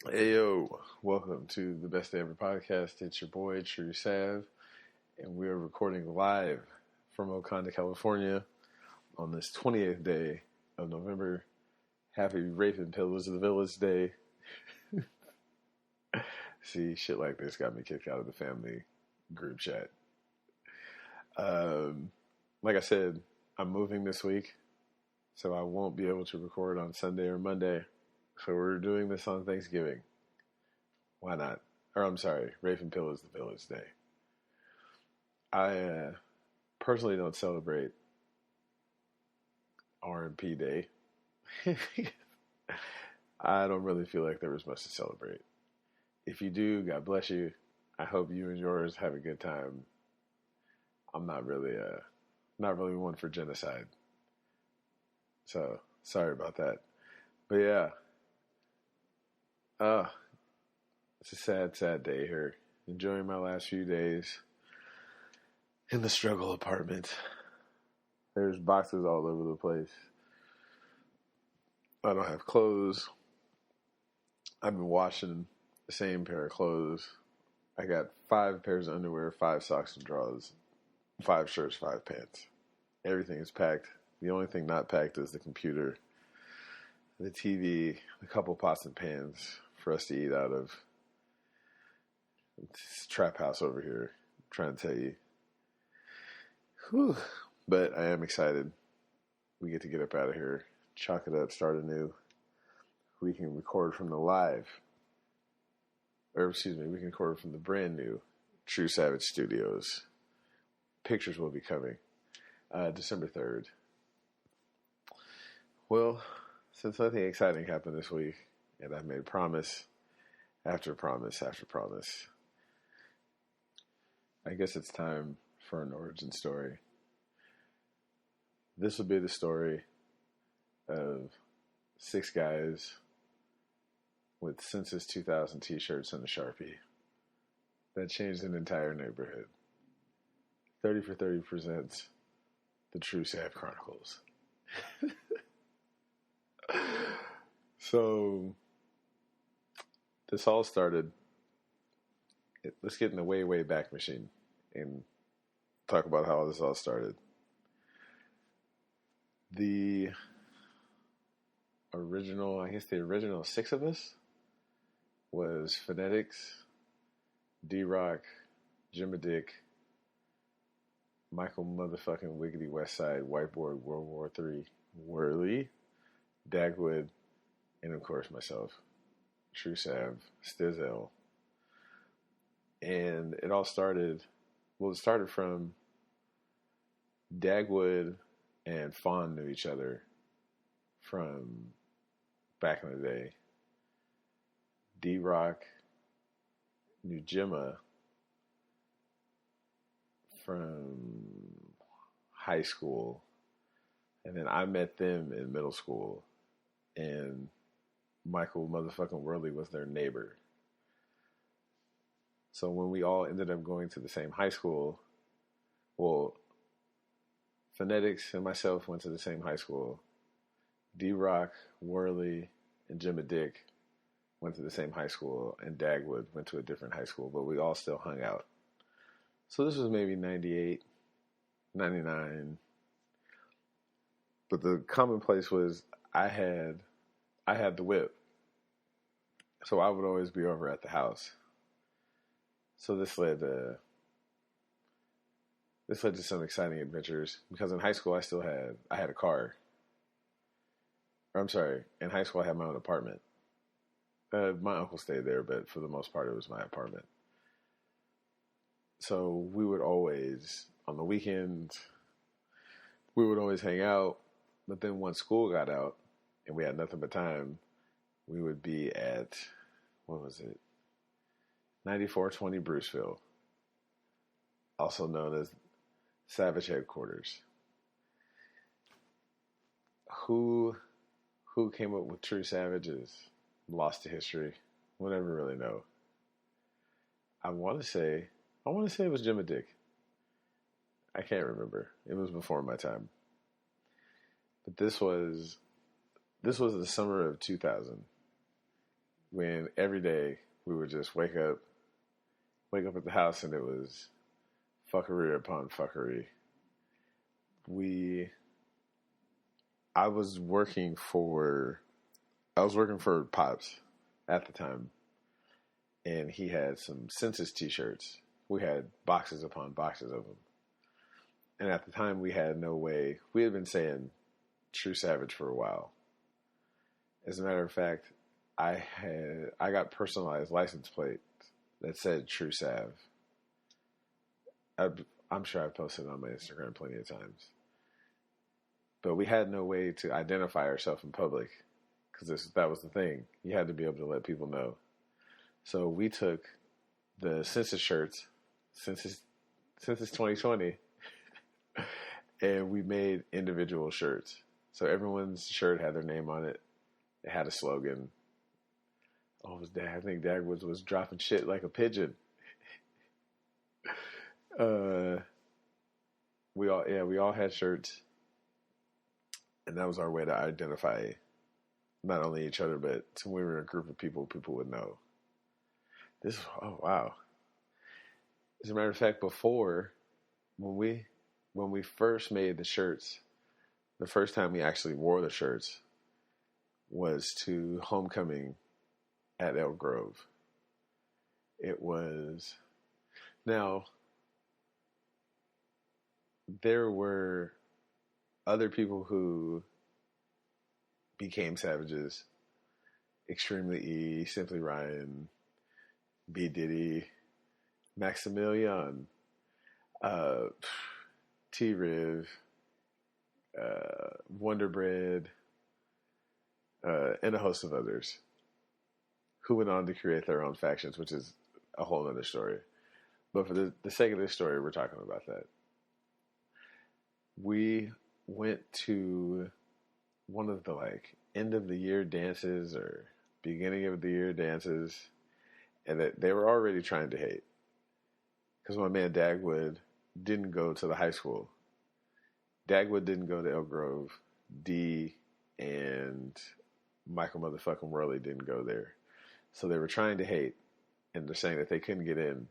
Hey yo, welcome to the Best Day Ever podcast. It's your boy Tru Sav, and we are recording live from Oconda, California on this 28th day of November. Happy Rape and Pillars of the Village Day. See, shit like this got me kicked out of the family group chat. Like I said, I'm moving this week, so I won't be able to record on Sunday or Monday. So we're doing this on Thanksgiving. Why not? Or I'm sorry, Rape and Pillars of the Village Day. I personally don't celebrate R&P Day. I don't really feel like there was much to celebrate. If you do, God bless you. I hope you and yours have a good time. I'm not really one for genocide. So, sorry about that. But yeah. It's a sad, sad day here. Enjoying my last few days in the struggle apartment. There's boxes all over the place. I don't have clothes. I've been washing the same pair of clothes. I got 5 pairs of underwear, 5 socks and drawers, 5 shirts, 5 pants. Everything is packed. The only thing not packed is the computer, the TV, a couple pots and pans for us to eat out of. It's trap house over here. I'm trying to tell you. Whew. But I am excited. We get up out of here, chalk it up, start anew. We can record from the live. We can record from the brand new Tru Savage Studios. Pictures will be coming December 3rd. Well, since nothing exciting happened this week, and I've made promise after promise after promise, I guess it's time for an origin story. This will be the story of 6 guys with Census 2000 t-shirts and a Sharpie that changed an entire neighborhood. 30 for 30 presents the Tru Sav Chronicles. So, this all started. Let's get in the way, way back machine and talk about how this all started. The original 6 of us was Phonetics, D-Rock, Jimmy Dick, Michael motherfucking Wiggity Westside, Whiteboard, World War III, Worley, Dagwood, and of course myself, Tru Sav, Stizzell. And it started from Dagwood and Fawn knew each other from back in the day. D-Rock knew Gemma from high school. And then I met them in middle school. And Michael motherfucking Worley was their neighbor. So when we all ended up going to the same high school, well, Phonetics and myself went to the same high school. D-Rock, Worley, and Jimmy Dick went to the same high school, and Dagwood went to a different high school, but we all still hung out. So this was maybe 98, 99. But the commonplace was I had the whip. So I would always be over at the house. So this led to some exciting adventures because in high school I had a car. Or I'm sorry, in high school I had my own apartment. My uncle stayed there, but for the most part it was my apartment. So we would always, on the weekends, we would always hang out. But then once school got out and we had nothing but time, we would be at, 9420 Bruceville, also known as Savage Headquarters. Who came up with Tru Savage is lost to history. We'll never really know. I want to say it was Jimmy Dick. I can't remember. It was before my time. But this was the summer of 2000. when every day we would just wake up at the house and it was fuckery upon fuckery. I was working for Pops at the time, and he had some census t-shirts. We had boxes upon boxes of them. And at the time we had no way, we had been saying Tru Savage for a while. As a matter of fact, I got personalized license plates that said Tru Sav. I'm sure I've posted it on my Instagram plenty of times. But we had no way to identify ourselves in public because that was the thing. You had to be able to let people know. So we took the census shirts, Census 2020, and we made individual shirts. So everyone's shirt had their name on it. It had a slogan. Oh, it was Dad. I think Dad was dropping shit like a pigeon. We all had shirts, and that was our way to identify not only each other, but when we were in a group of people would know. Oh wow. As a matter of fact, before when we first made the shirts, the first time we actually wore the shirts was to homecoming at Elk Grove. It was, now there were other people who became savages. Extremely E, Simply Ryan, B Diddy, Maximilian, T Riv, Wonder Bread, and a host of others who went on to create their own factions, which is a whole other story. But for the sake of this story, we're talking about that. We went to one of the end of the year dances or beginning of the year dances, and that they were already trying to hate because my man Dagwood didn't go to the high school. Dagwood didn't go to Elk Grove. D and Michael motherfucking Worley didn't go there. So they were trying to hate, and they're saying that they couldn't get in.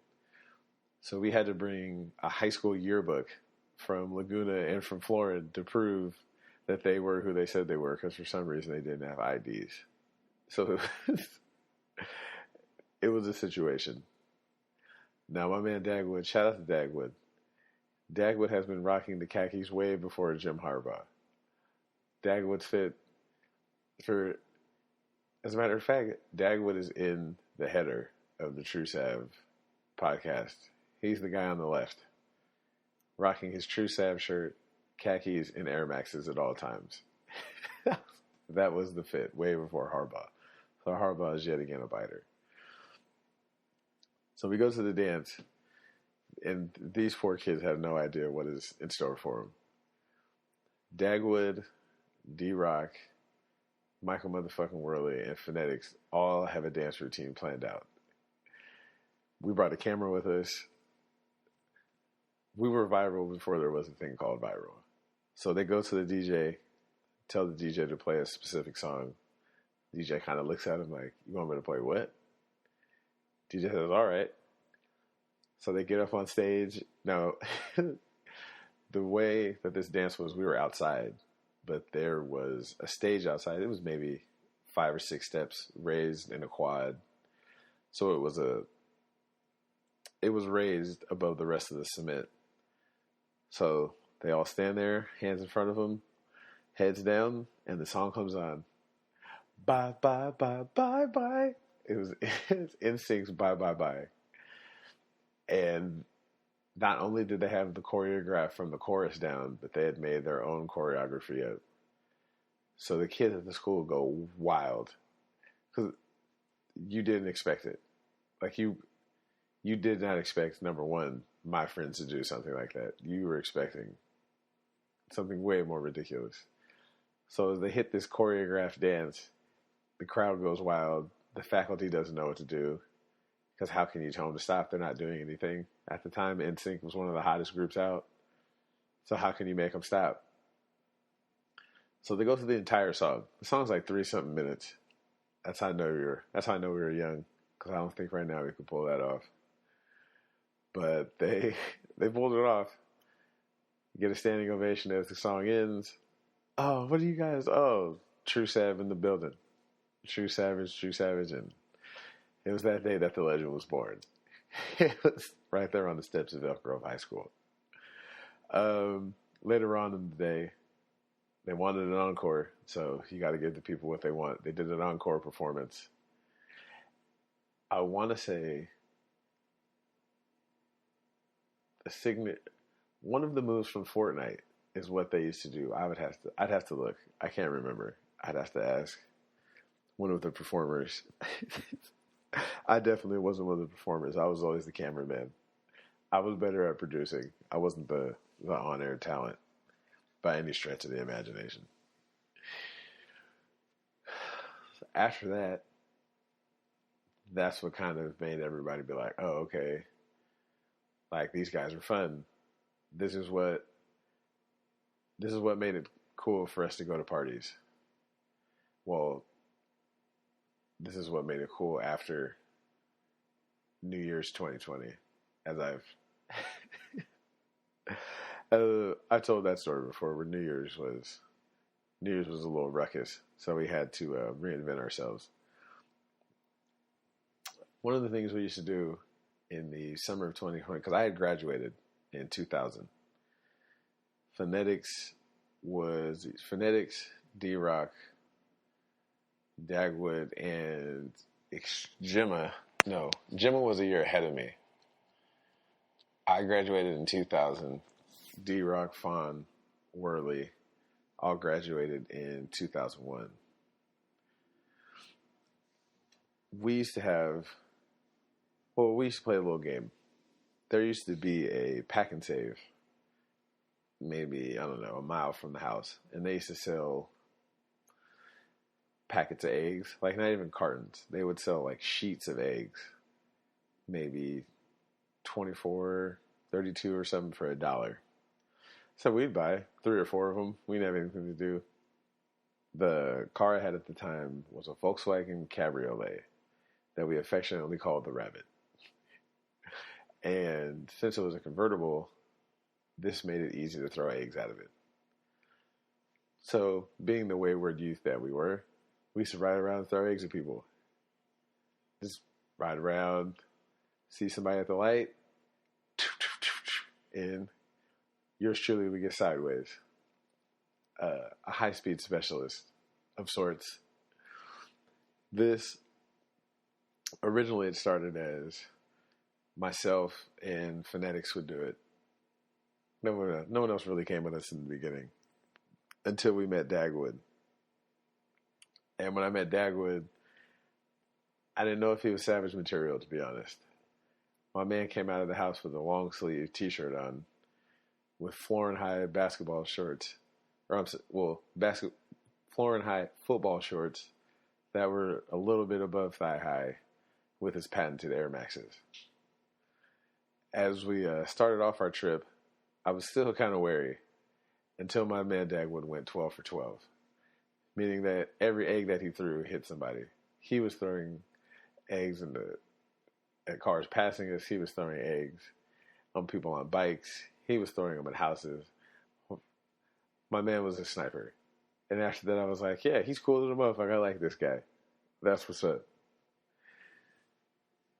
So we had to bring a high school yearbook from Laguna and from Florida to prove that they were who they said they were, because for some reason they didn't have IDs. So it was a situation. Now my man Dagwood, shout out to Dagwood. Dagwood has been rocking the khakis way before Jim Harbaugh. Dagwood's fit for, as a matter of fact, Dagwood is in the header of the Tru Sav podcast. He's the guy on the left, rocking his Tru Sav shirt, khakis, and Air Maxes at all times. That was the fit way before Harbaugh. So Harbaugh is yet again a biter. So we go to the dance, and these poor kids have no idea what is in store for them. Dagwood, D-Rock, Michael motherfucking Worley, and Phonetics all have a dance routine planned out. We brought a camera with us. We were viral before there was a thing called viral. So they go to the DJ, tell the DJ to play a specific song. DJ kind of looks at him like, you want me to play what? DJ says, all right. So they get up on stage. Now, the way that this dance was, we were outside, but there was a stage outside. It was maybe 5 or 6 steps raised in a quad. So it was raised above the rest of the cement. So they all stand there, hands in front of them, heads down, and the song comes on. Bye, bye, bye, bye, bye. It's NSYNC's Bye, Bye, Bye. And not only did they have the choreograph from the chorus down, but they had made their own choreography up. So the kids at the school go wild. Because you didn't expect it. Like, you did not expect, number one, my friends to do something like that. You were expecting something way more ridiculous. So as they hit this choreographed dance, the crowd goes wild. The faculty doesn't know what to do. Because how can you tell them to stop? They're not doing anything. At the time, NSYNC was one of the hottest groups out. So how can you make them stop? So they go through the entire song. The song's like 3-something minutes. That's how I know we were. That's how I know we were young. Because I don't think right now we could pull that off. But they pulled it off. Get a standing ovation as the song ends. Oh, what are you guys? Oh, Tru Sav in the building. Tru Savage, Tru Savage. And it was that day that the legend was born. It was right there on the steps of Elk Grove High School. Later on in the day, they wanted an encore, so you got to give the people what they want. They did an encore performance. I want to say one of the moves from Fortnite is what they used to do. I'd have to look. I can't remember. I'd have to ask one of the performers. I definitely wasn't one of the performers. I was always the cameraman. I was better at producing. I wasn't the on-air talent by any stretch of the imagination. So after that, that's what kind of made everybody be like, oh, okay. Like, these guys are fun. This is what made it cool for us to go to parties. Well, this is what made it cool after New Year's 2020, as I told that story before, where New Year's was a little ruckus, so we had to reinvent ourselves. One of the things we used to do in the summer of 2020, because I had graduated in 2000, phonetics, D-Rock, Dagwood, and Gemma. No, Gemma was a year ahead of me. I graduated in 2000. D-Rock, Fawn, Worley, all graduated in 2001. We used to play a little game. There used to be a pack and save, maybe, I don't know, a mile from the house. And they used to sell packets of eggs, like not even cartons. They would sell like sheets of eggs, maybe 24, 32 or something for $1. So we'd buy 3 or 4 of them. We didn't have anything to do. The car I had at the time was a Volkswagen Cabriolet that we affectionately called the Rabbit. And since it was a convertible, this made it easy to throw eggs out of it. So, being the wayward youth that we were, we used to ride around and throw eggs at people. Just ride around, see somebody at the light, and yours truly would get sideways. A high-speed specialist of sorts. This, originally it started as myself and phonetics would do it. No one else really came with us in the beginning until we met Dagwood. And when I met Dagwood, I didn't know if he was Savage material, to be honest. My man came out of the house with a long sleeve t-shirt on with floor and high basketball shorts. Floor and high football shorts that were a little bit above thigh high with his patented Air Maxes. As we started off our trip, I was still kind of wary until my man Dagwood went 12 for 12, meaning that every egg that he threw hit somebody. He was throwing eggs at cars passing us. He was throwing eggs on people on bikes. He was throwing them at houses. My man was a sniper. And after that, I was like, yeah, he's cool as a motherfucker. I like this guy. That's what's up.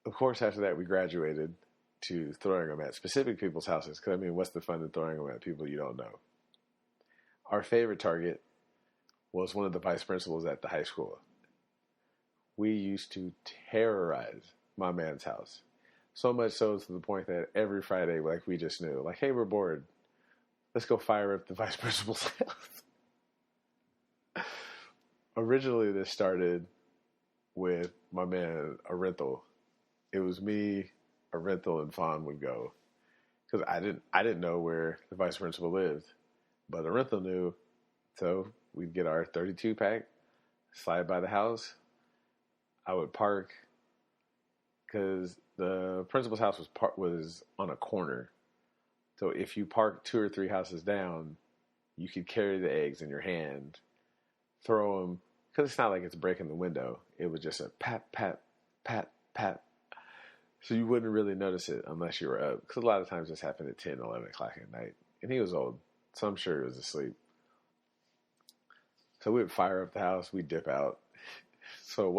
Of course, after that, we graduated to throwing them at specific people's houses. Because, I mean, what's the fun in throwing them at people you don't know? Our favorite target was one of the vice principals at the high school. We used to terrorize my man's house. So much so to the point that every Friday, like, we just knew, like, hey, we're bored. Let's go fire up the vice principal's house. Originally, this started with my man, Arenthal. It was me, Arenthal, and Fawn would go. Because I didn't know where the vice principal lived. But Arenthal knew. So we'd get our 32-pack, slide by the house. I would park because the principal's house was on a corner. So if you parked 2 or 3 houses down, you could carry the eggs in your hand, throw them, because it's not like it's breaking the window. it was just a pat, pat, pat, pat. So you wouldn't really notice it unless you were up. Because a lot of times this happened at 10, 11 o'clock at night. And he was old, so I'm sure he was asleep. So we would fire up the house, we'd dip out. So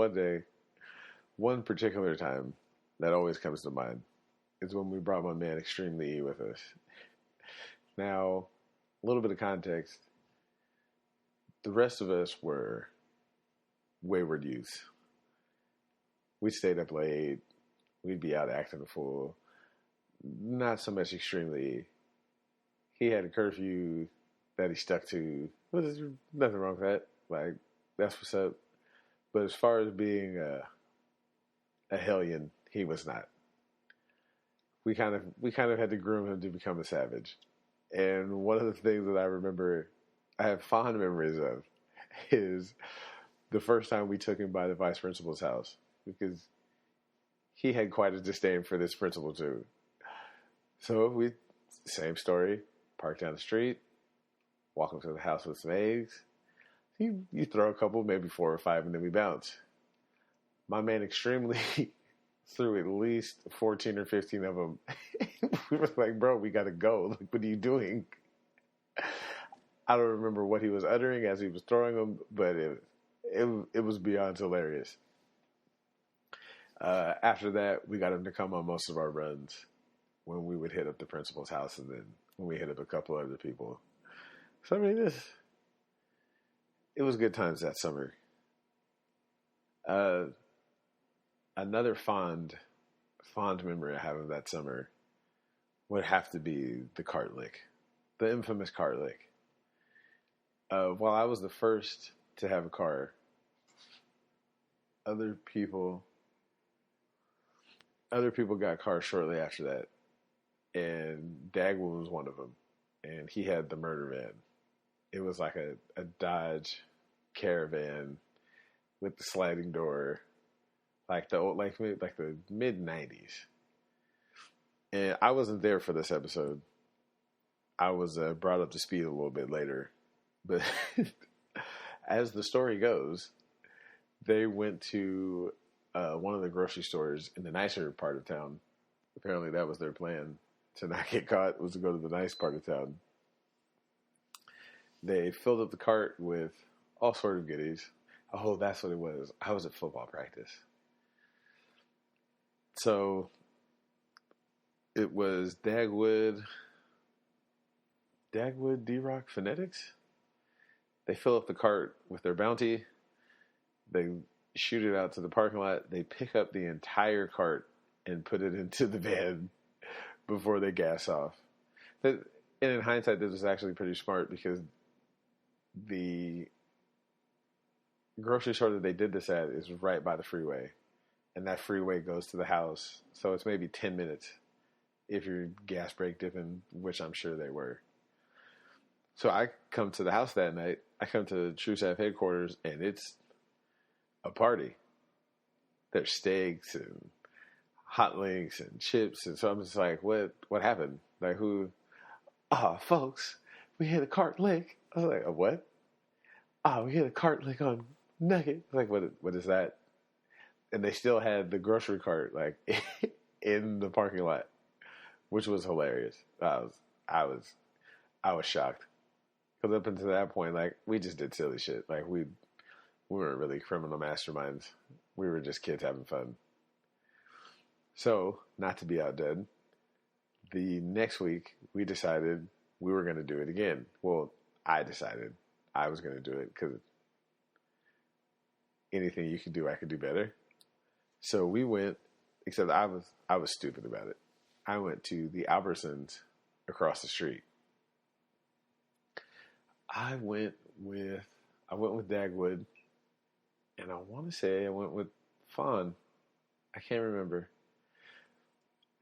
one particular time that always comes to mind is when we brought my man Extremely E with us. Now, a little bit of context. The rest of us were wayward youths. We stayed up late. We'd be out acting a fool. Not so much Extremely E. He had a curfew that he stuck to. Well, there's nothing wrong with that. Like, that's what's up. But as far as being a hellion, he was not. We kind of had to groom him to become a savage. And one of the things that I remember, I have fond memories of, is the first time we took him by the vice principal's house, because he had quite a disdain for this principal too. So same story, park down the street, walk up to the house with some eggs. You throw a couple, maybe 4 or 5, and then we bounce. My man Extremely threw at least 14 or 15 of them. We were like, bro, we got to go. Like, what are you doing? I don't remember what he was uttering as he was throwing them, but it was beyond hilarious. After that, we got him to come on most of our runs when we would hit up the principal's house, and then when we hit up a couple other people. So, I mean, it was good times that summer. Another fond memory I have of that summer would have to be the cart lick, the infamous cart lick. While I was the first to have a car, other people got cars shortly after that, and Dagwood was one of them, and he had the murder van. It was like a Dodge Caravan with the sliding door, like the mid 90s. And I wasn't there for this episode. I was brought up to speed a little bit later, but as the story goes, they went to one of the grocery stores in the nicer part of town. Apparently that was their plan, to not get caught, was to go to the nice part of town. They filled up the cart with all sort of goodies. Oh, that's what it was. I was at football practice. So it was Dagwood, D-Rock Phonetics. They fill up the cart with their bounty. They shoot it out to the parking lot. They pick up the entire cart and put it into the van before they gas off. And in hindsight, this was actually pretty smart, because the grocery store that they did this at is right by the freeway. And that freeway goes to the house. So it's maybe 10 minutes if you're gas brake dipping, which I'm sure they were. So I come to the house that night. I come to Tru Sav headquarters, and it's a party. There's steaks and hot links and chips. And so I'm just like, what happened? Like, who? Folks, we hit a cart lick. I was like, a what? We hit a cart lick on Nugget. I was like, what is that? And they still had the grocery cart, like, in the parking lot, which was hilarious. I was shocked, because up until that point, like, we just did silly shit. Like, we weren't really criminal masterminds. We were just kids having fun. So, not to be outdone, the next week we decided we were going to do it again. Well, I decided I was going to do it, because anything you could do, I could do better. So we went, except I was stupid about it. I went to the Albertsons across the street. I went with Dagwood, and I want to say I went with Fawn. I can't remember.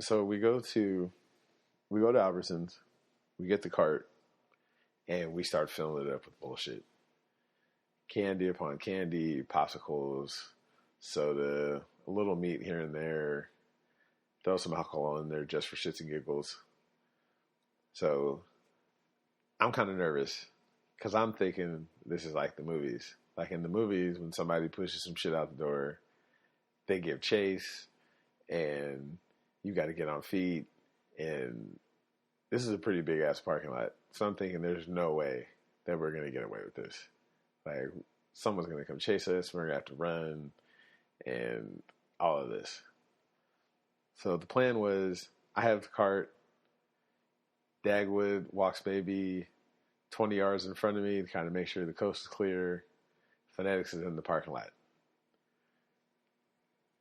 So we go to Albertsons, we get the cart, and we start filling it up with bullshit. Candy upon candy, popsicles, soda, a little meat here and there, throw some alcohol in there just for shits and giggles. So I'm kind of nervous, because I'm thinking this is like the movies. Like in the movies, when somebody pushes some shit out the door, they give chase, and you got to get on feet. And this is a pretty big ass parking lot. So I'm thinking there's no way that we're going to get away with this. Like, someone's going to come chase us. We're going to have to run and all of this. So the plan was, I have the cart. Dagwood walks maybe 20 yards in front of me to kind of make sure the coast is clear. Phonetics is in the parking lot.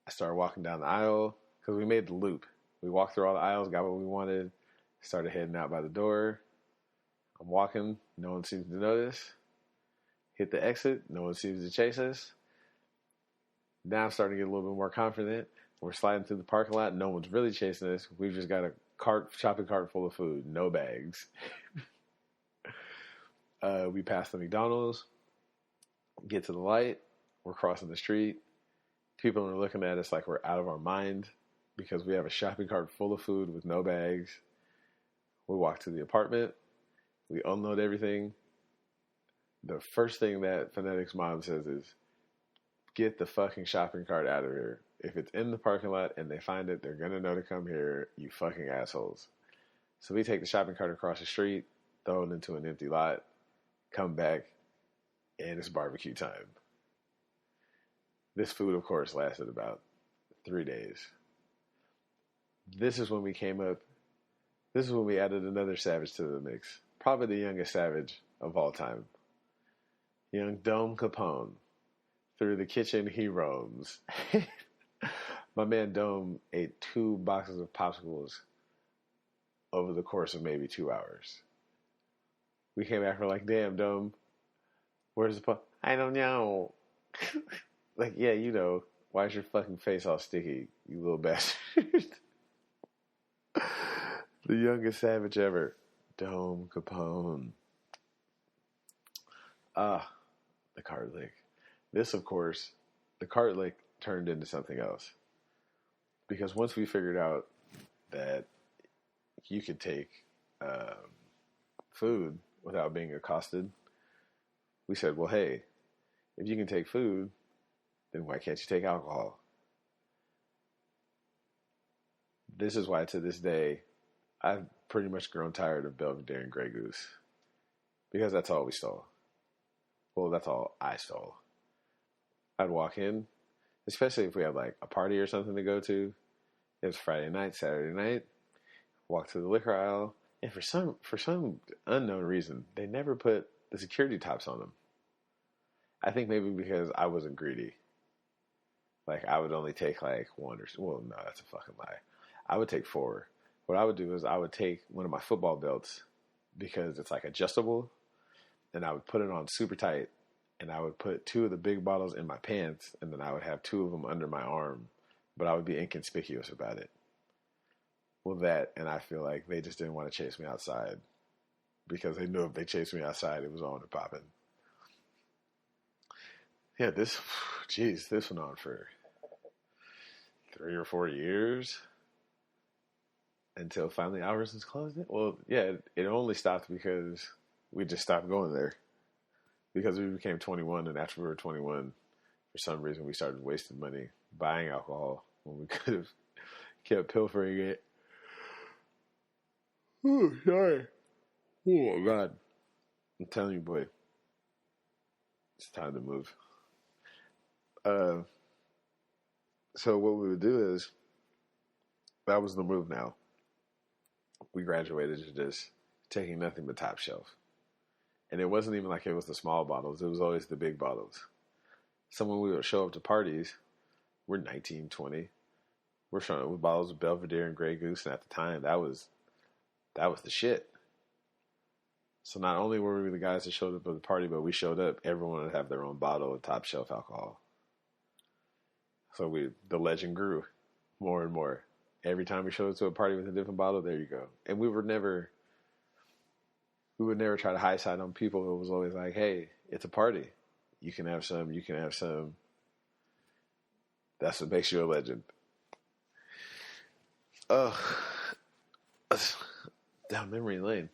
I started walking down the aisle because we made the loop. We walked through all the aisles, got what we wanted, started heading out by the door. I'm walking. No one seems to notice. Hit the exit. No one seems to chase us. Now I'm starting to get a little bit more confident. We're sliding through the parking lot. No one's really chasing us. We've just got a shopping cart full of food. No bags. We pass the McDonald's. Get to the light. We're crossing the street. People are looking at us like we're out of our mind because we have a shopping cart full of food with no bags. We walk to the apartment. We unload everything. The first thing that Phonetics' mom says is, get the fucking shopping cart out of here. If it's in the parking lot and they find it, they're going to know to come here, you fucking assholes. So we take the shopping cart across the street, throw it into an empty lot, come back, and it's barbecue time. This food, of course, lasted about 3 days. This is when we added another Savage to the mix. Probably the youngest Savage of all time. Young Dome Capone. Through the kitchen he roams. My man Dome ate 2 boxes of popsicles over the course of maybe 2 hours. We came back, we're like, damn, Dome, where's the I don't know. Like, yeah, you know, why is your fucking face all sticky, you little bastard? The youngest Savage ever. Dome Capone. The cart lick. This, of course, the cart lick turned into something else. Because once we figured out that you could take food without being accosted, we said, well, hey, if you can take food, then why can't you take alcohol? This is why, to this day, I've pretty much grown tired of Belvedere and Grey Goose. Because that's all we stole. Well, that's all I stole. I'd walk in, especially if we had like a party or something to go to. It was Friday night, Saturday night. Walk to the liquor aisle, and for some unknown reason, they never put the security tops on them. I think maybe because I wasn't greedy. Like, I would only take like 1 or... Well, no, that's a fucking lie. I would take 4. What I would do is I would take one of my football belts because it's like adjustable, and I would put it on super tight, and I would put 2 of the big bottles in my pants, and then I would have 2 of them under my arm, but I would be inconspicuous about it. Well, that, and I feel like they just didn't want to chase me outside because they knew if they chased me outside, it was on and popping. Yeah, this went on for 3 or 4 years until finally Albertsons closed it. Well, yeah, it only stopped because we just stopped going there because we became 21, and after we were 21, for some reason, we started wasting money buying alcohol when we could have kept pilfering it. Oh, sorry. Oh, God. I'm telling you, boy. It's time to move. So what we would do is, that was the move now. We graduated to just taking nothing but top shelf. And it wasn't even like it was the small bottles. It was always the big bottles. So when we would show up to parties, we're 19, 20. We're showing up with bottles of Belvedere and Grey Goose. And at the time, that was the shit. So not only were we the guys that showed up at the party, but we showed up, everyone would have their own bottle of top shelf alcohol. So the legend grew more and more. Every time we showed up to a party with a different bottle, there you go. And we would never try to high side on people. It was always like, hey, it's a party. You can have some, you can have some. That's what makes you a legend. Down memory lane.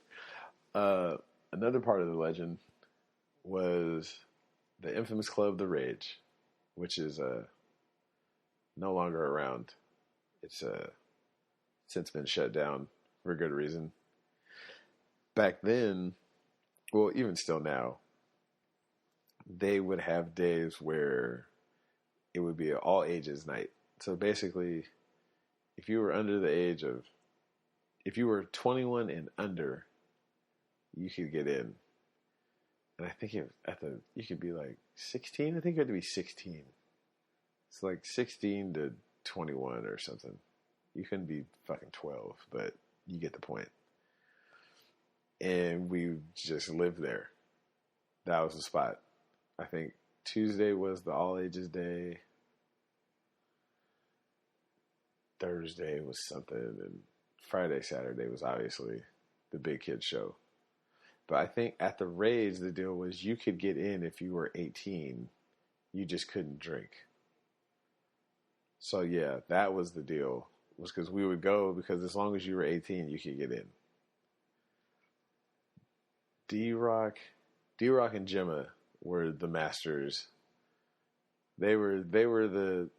Another part of the legend was the infamous club, The Rage, which is no longer around. It's since been shut down for good reason. Back then, well, even still now, they would have days where it would be an all ages night. So basically, if you were under the age of, if you were 21 and under, you could get in. And I think you could be like 16. I think you had to be 16. It's like 16 to 21 or something. You couldn't be fucking 12, but you get the point. And we just lived there. That was the spot. I think Tuesday was the all ages day. Thursday was something, and Friday, Saturday was obviously the big kid show. But I think at the Rage, the deal was you could get in if you were 18. You just couldn't drink. So yeah, that was the deal. Was because we would go because as long as you were 18, you could get in. D-Rock and Gemma were the masters. They were the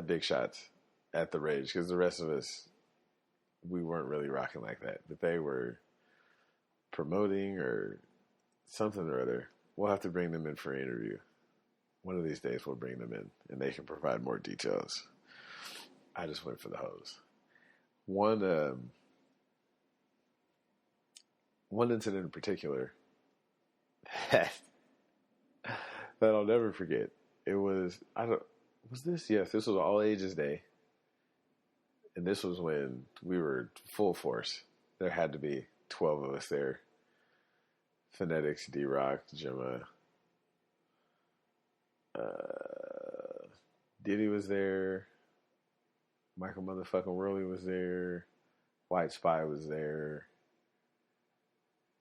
big shots at the Rage because the rest of us, we weren't really rocking like that. But they were promoting or something or other. We'll have to bring them in for an interview. One of these days we'll bring them in and they can provide more details. I just went for the hose. One incident in particular that I'll never forget. It was, this was all ages day. And this was when we were full force. There had to be 12 of us there. Phonetics, D-Rock, Gemma. Diddy was there. Michael motherfucking Worley was there. White Spy was there.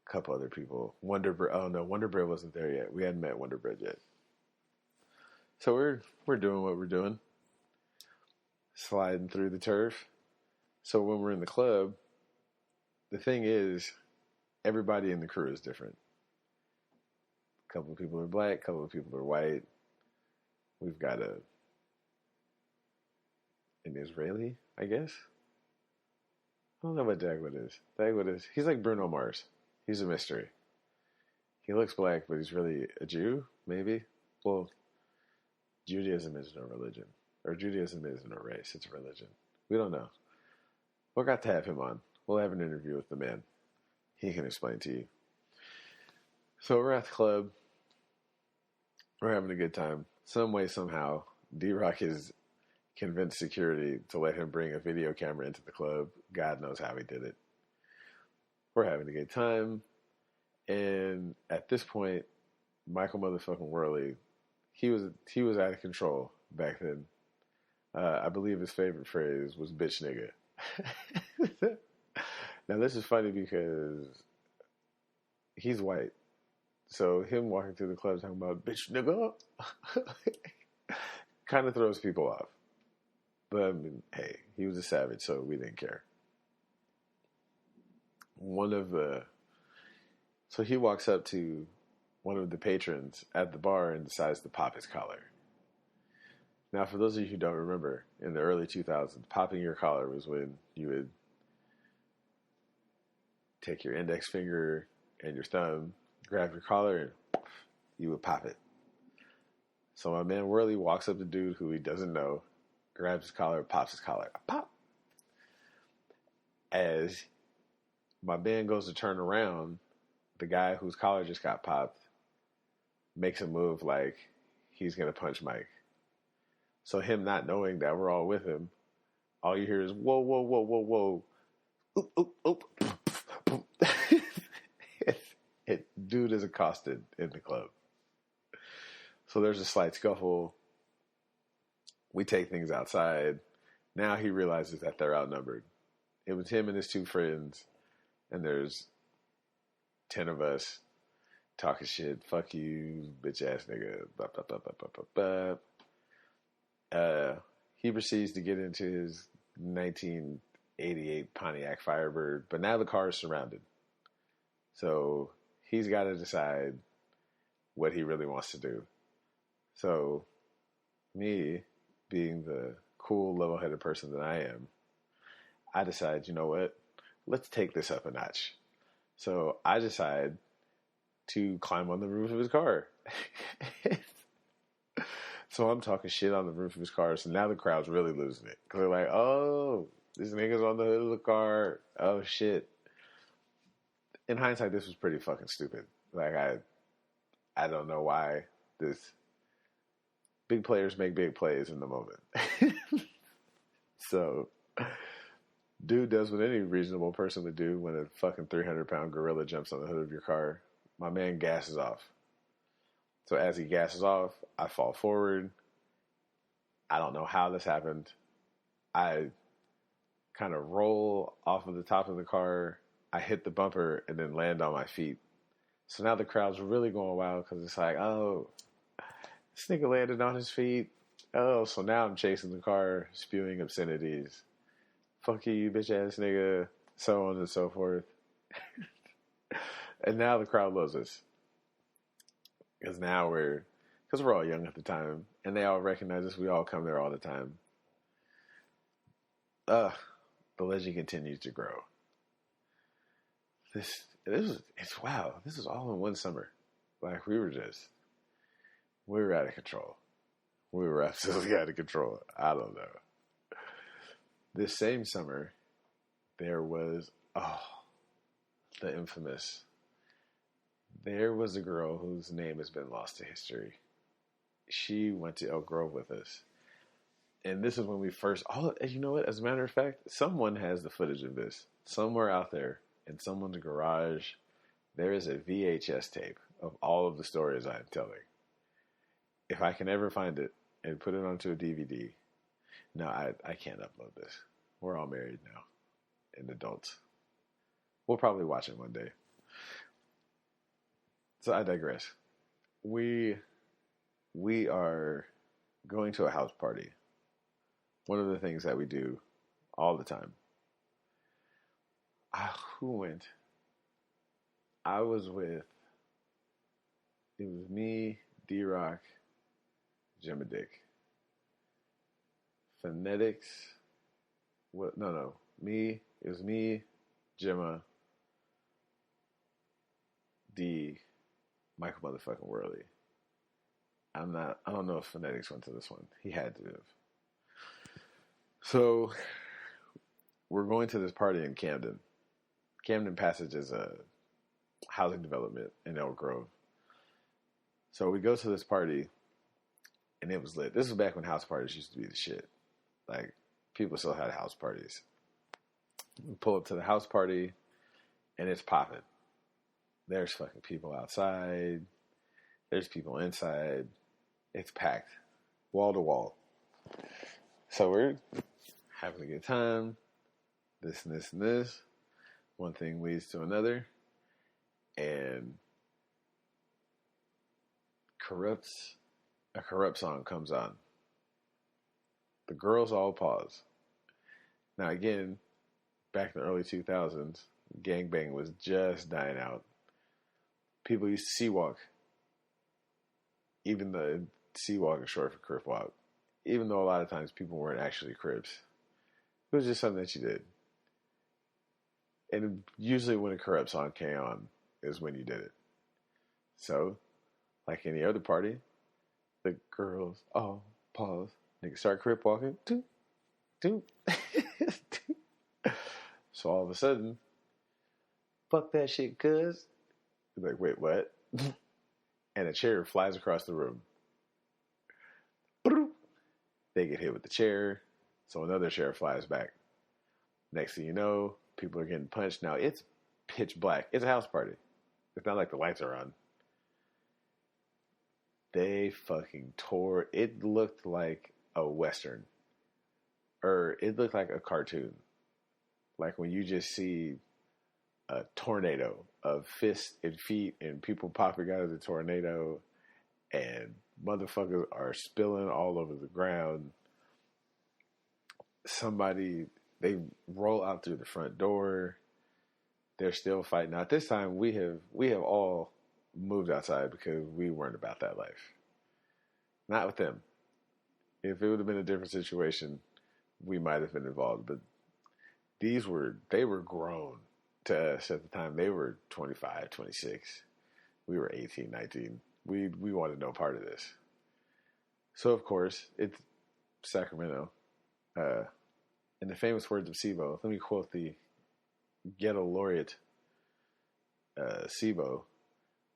A couple other people. Wonder Bread wasn't there yet. We hadn't met Wonder Bread yet. So we're doing what we're doing. Sliding through the turf. So when we're in the club, the thing is, everybody in the crew is different. A couple of people are black, a couple of people are white. We've got an Israeli, I guess. I don't know what Dagwood is. Dagwood is, he's like Bruno Mars. He's a mystery. He looks black, but he's really a Jew, maybe. Well, Judaism isn't a religion. Or Judaism isn't a race, it's a religion. We don't know. We'll got to have him on. We'll have an interview with the man. He can explain to you. So we're at the club. We're having a good time. Some way, somehow, D-Rock has convinced security to let him bring a video camera into the club. God knows how he did it. We're having a good time. And at this point, Michael motherfucking Worley, he was out of control back then. I believe his favorite phrase was bitch nigga. Now this is funny because he's white. So him walking through the club talking about bitch nigga kind of throws people off. But I mean, hey, he was a savage, so we didn't care. So he walks up to one of the patrons at the bar and decides to pop his collar. Now, for those of you who don't remember, in the early 2000s, popping your collar was when you would take your index finger and your thumb, grab your collar, and you would pop it. So my man Worley walks up to dude who he doesn't know, grabs his collar, pops his collar. Pop! As my man goes to turn around, the guy whose collar just got popped makes a move like he's going to punch Mike. So him not knowing that we're all with him, all you hear is, whoa, whoa, whoa, whoa, whoa. Oop, oop, oop. Dude is accosted in the club. So there's a slight scuffle. We take things outside. Now he realizes that they're outnumbered. It was him and his two friends, and there's 10 of us talking shit. Fuck you, bitch ass nigga. Blah, blah, blah, blah, blah, blah, blah. He proceeds to get into his 1988 Pontiac Firebird, but now the car is surrounded. So he's got to decide what he really wants to do. So, me being the cool, level-headed person that I am, I decide, you know what? Let's take this up a notch. So I decide to climb on the roof of his car. So I'm talking shit on the roof of his car. So now the crowd's really losing it. Because they're like, oh, this nigga's on the hood of the car. Oh, shit. In hindsight, this was pretty fucking stupid. Like, I don't know why this... Big players make big plays in the moment. So, dude does what any reasonable person would do when a fucking 300-pound gorilla jumps on the hood of your car. My man gasses off. So as he gasses off, I fall forward. I don't know how this happened. I kind of roll off of the top of the car. I hit the bumper and then land on my feet. So now the crowd's really going wild because it's like, oh, this nigga landed on his feet. Oh, so now I'm chasing the car, spewing obscenities. Fuck you bitch ass nigga. So on and so forth. And now the crowd loves us. Because we're all young at the time. And they all recognize us. We all come there all the time. The legend continues to grow. It's wow. This was all in one summer. Like we were out of control. We were absolutely out of control. I don't know. This same summer, there was, the infamous. There was a girl whose name has been lost to history. She went to Elk Grove with us. And this is when we first, you know what? As a matter of fact, someone has the footage of this. Somewhere out there in someone's garage, there is a VHS tape of all of the stories I'm telling. If I can ever find it and put it onto a DVD, no, I can't upload this. We're all married now and adults. We'll probably watch it one day. So I digress. We are going to a house party. One of the things that we do all the time. Who went? I was with, it was me, D-Rock, Jim and Dick. Phonetics. What? No. It was me, Gemma, D, Michael motherfucking Worley. I don't know if Phonetics went to this one. He had to have. So, we're going to this party in Camden. Camden Passage is a housing development in Elk Grove. So we go to this party, and it was lit. This was back when house parties used to be the shit. Like, people still had house parties. We pull up to the house party, and it's popping. There's fucking people outside. There's people inside. It's packed. Wall to wall. So we're having a good time. This and this and this. One thing leads to another. And a corrupt song comes on. The girls all pause. Now again, back in the early 2000s, gangbang was just dying out. People used to C-walk. Even the C-walk is short for Crip Walk. Even though a lot of times people weren't actually Crips. It was just something that you did. And usually when a corrupt song came on is when you did it. So, like any other party, the girls all pause. Niggas start Crip walking. Doop, doop. So all of a sudden, fuck that shit, cuz. You're like, wait, what? And a chair flies across the room. They get hit with the chair, so another chair flies back. Next thing you know, people are getting punched. Now, it's pitch black. It's a house party. It's not like the lights are on. They fucking tore. It looked like a Western. Or it looked like a cartoon. Like when you just see a tornado of fists and feet and people popping out of the tornado and motherfuckers are spilling all over the ground. They roll out through the front door. They're still fighting. Now at this time we have all moved outside because we weren't about that life. Not with them. If it would have been a different situation, we might have been involved. But they were grown to us at the time. They were 25, 26. We were 18, 19. We wanted no part of this. So, of course, it's Sacramento. In the famous words of SIBO, let me quote the ghetto laureate SIBO.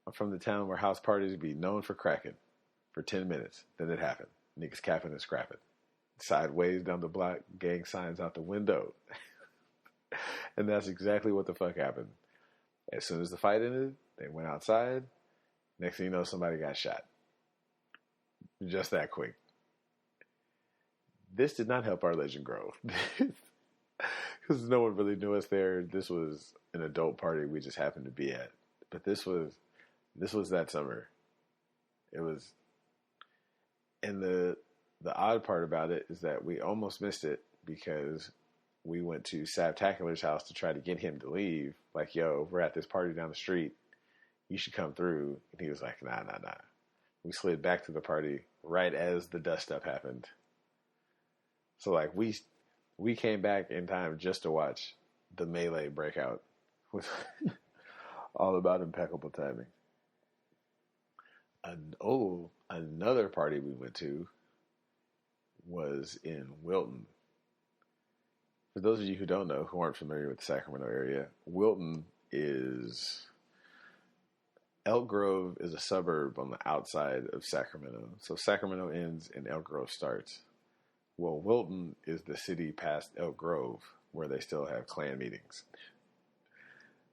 I'm from the town where house parties be known for cracking for 10 minutes. Then it happened. Niggas capping and scrapping. Sideways down the block, gang signs out the window. And that's exactly what the fuck happened. As soon as the fight ended, they went outside. Next thing you know, somebody got shot. Just that quick. This did not help our legend grow. Because no one really knew us there. This was an adult party we just happened to be at. But this was that summer. It was, and the odd part about it is that we almost missed it because we went to Savtacular's house to try to get him to leave. Like, yo, we're at this party down the street. You should come through. And he was like, nah. We slid back to the party right as the dust up happened. So like we came back in time just to watch the melee breakout with all about impeccable timing. Another party we went to was in Wilton. For those of you who don't know, who aren't familiar with the Sacramento area, Wilton is... Elk Grove is a suburb on the outside of Sacramento. So Sacramento ends and Elk Grove starts. Well, Wilton is the city past Elk Grove where they still have Klan meetings.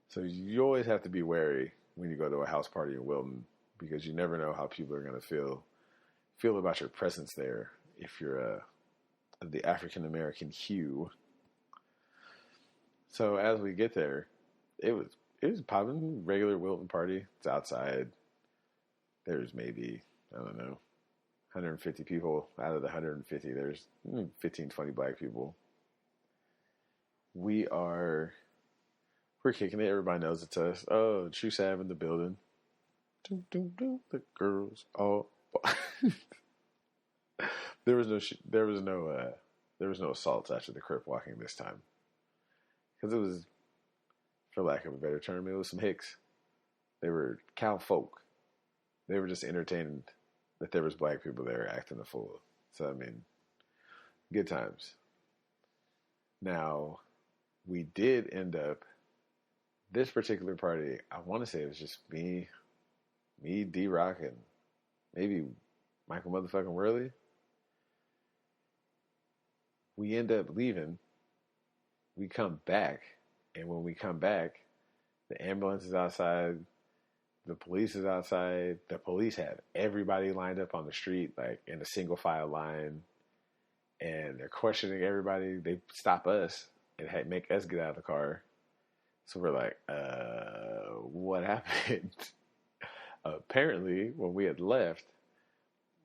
So you always have to be wary when you go to a house party in Wilton because you never know how people are going to feel about your presence there if you're of the African American hue. So as we get there, it was popping, regular Wilton party. It's outside. There's maybe, I don't know, 150 people. Out of the 150, there's 15, 20 black people. We're kicking it. Everybody knows it's us. Oh, Tru Sav in the building. The girls. Oh, there was no assaults after the crip walking this time. Because it was, for lack of a better term, it was some hicks. They were cow folk. They were just entertained that there was black people there acting a fool. So, I mean, good times. Now, we did end up, this particular party, I want to say it was just me, D-Rock, and maybe Michael motherfucking Worley. We end up leaving. We come back, and when we come back, the ambulance is outside, the police is outside, the police have everybody lined up on the street, like in a single file line, and they're questioning everybody. They stop us and make us get out of the car. So we're like, what happened? Apparently, when we had left,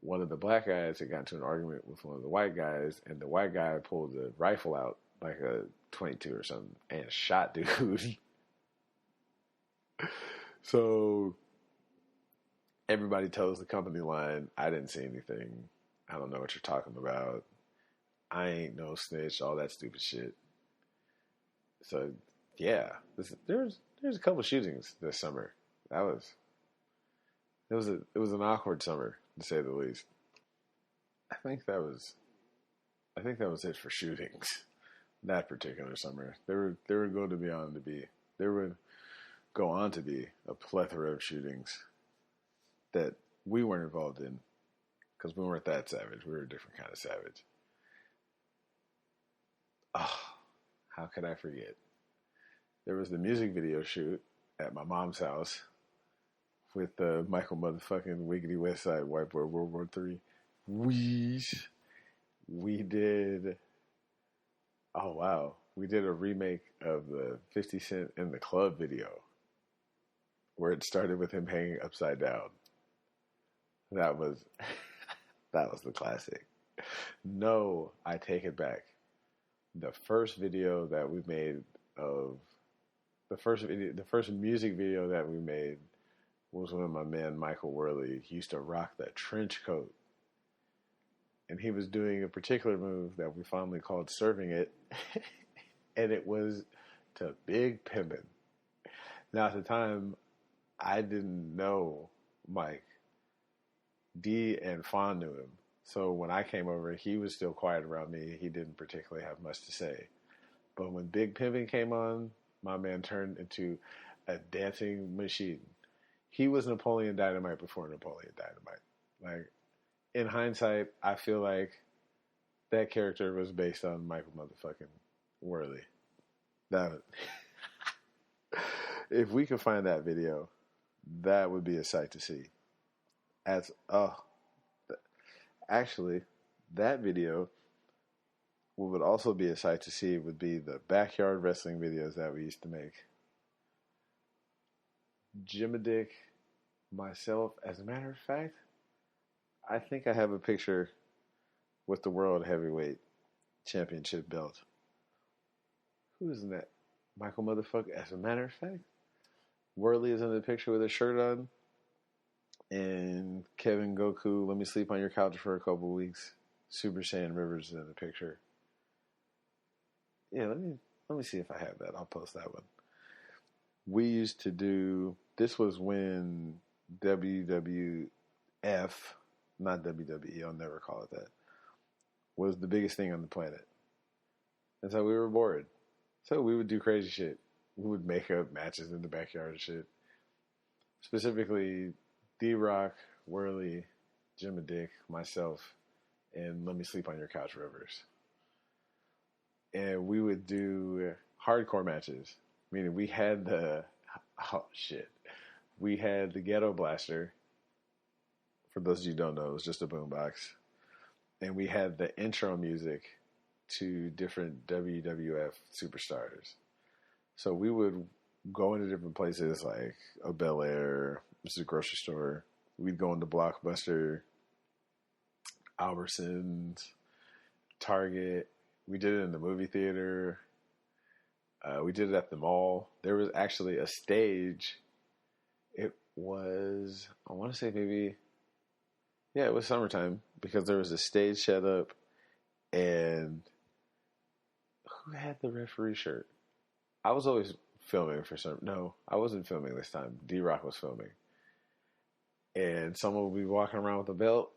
one of the black guys had gotten into an argument with one of the white guys, and the white guy pulled a rifle out, like a 22 or something, and shot dude. So everybody toes the company line. I didn't see anything. I don't know what you're talking about. I ain't no snitch, all that stupid shit. So yeah, there's a couple shootings this summer. It was an awkward summer, to say the least. I think that was it for shootings. That particular summer, there would go on to be a plethora of shootings that we weren't involved in because we weren't that savage. We were a different kind of savage. Oh, how could I forget? There was the music video shoot at my mom's house with Michael motherfucking Wiggity Westside White Boy World War III. We did. Oh, wow. We did a remake of the 50 Cent in the Club video where it started with him hanging upside down. That was the classic. No, I take it back. The first video that we made the first music video that we made was when my man Michael Worley used to rock that trench coat and he was doing a particular move that we fondly called serving it, and it was to Big Pimpin'. Now, at the time, I didn't know Mike. D and Fawn knew him. So when I came over, he was still quiet around me. He didn't particularly have much to say. But when Big Pimpin' came on, my man turned into a dancing machine. He was Napoleon Dynamite before Napoleon Dynamite. Like, in hindsight, I feel like that character was based on Michael motherfucking Worley. That if we could find that video, that would be a sight to see. Actually, that video, what would also be a sight to see would be the backyard wrestling videos that we used to make. Jimadick, myself, as a matter of fact, I think I have a picture with the World Heavyweight Championship belt. Who is in that? Michael motherfucker. As a matter of fact, Worley is in the picture with his shirt on. And Kevin Goku, let me sleep on your couch for a couple weeks. Super Saiyan Rivers is in the picture. Yeah, let me see if I have that. I'll post that one. We used to do, this was when WWF, not WWE, I'll never call it that, was the biggest thing on the planet. And so we were bored. So we would do crazy shit. We would make up matches in the backyard and shit. Specifically, D-Rock, Worley, Jimadick, myself, and Let Me Sleep on Your Couch Rivers. And we would do hardcore matches. Meaning we had we had the Ghetto Blaster. For those of you who don't know, it was just a boombox. And we had the intro music to different WWF superstars. So we would go into different places like a Bel Air, which is a grocery store. We'd go into Blockbuster, Albertsons, Target. We did it in the movie theater. We did it at the mall. There was actually a stage. It was, I want to say maybe, yeah, it was summertime because there was a stage set up, and who had the referee shirt? I was always filming for some. No, I wasn't filming this time. D-Rock was filming. And someone would be walking around with a belt.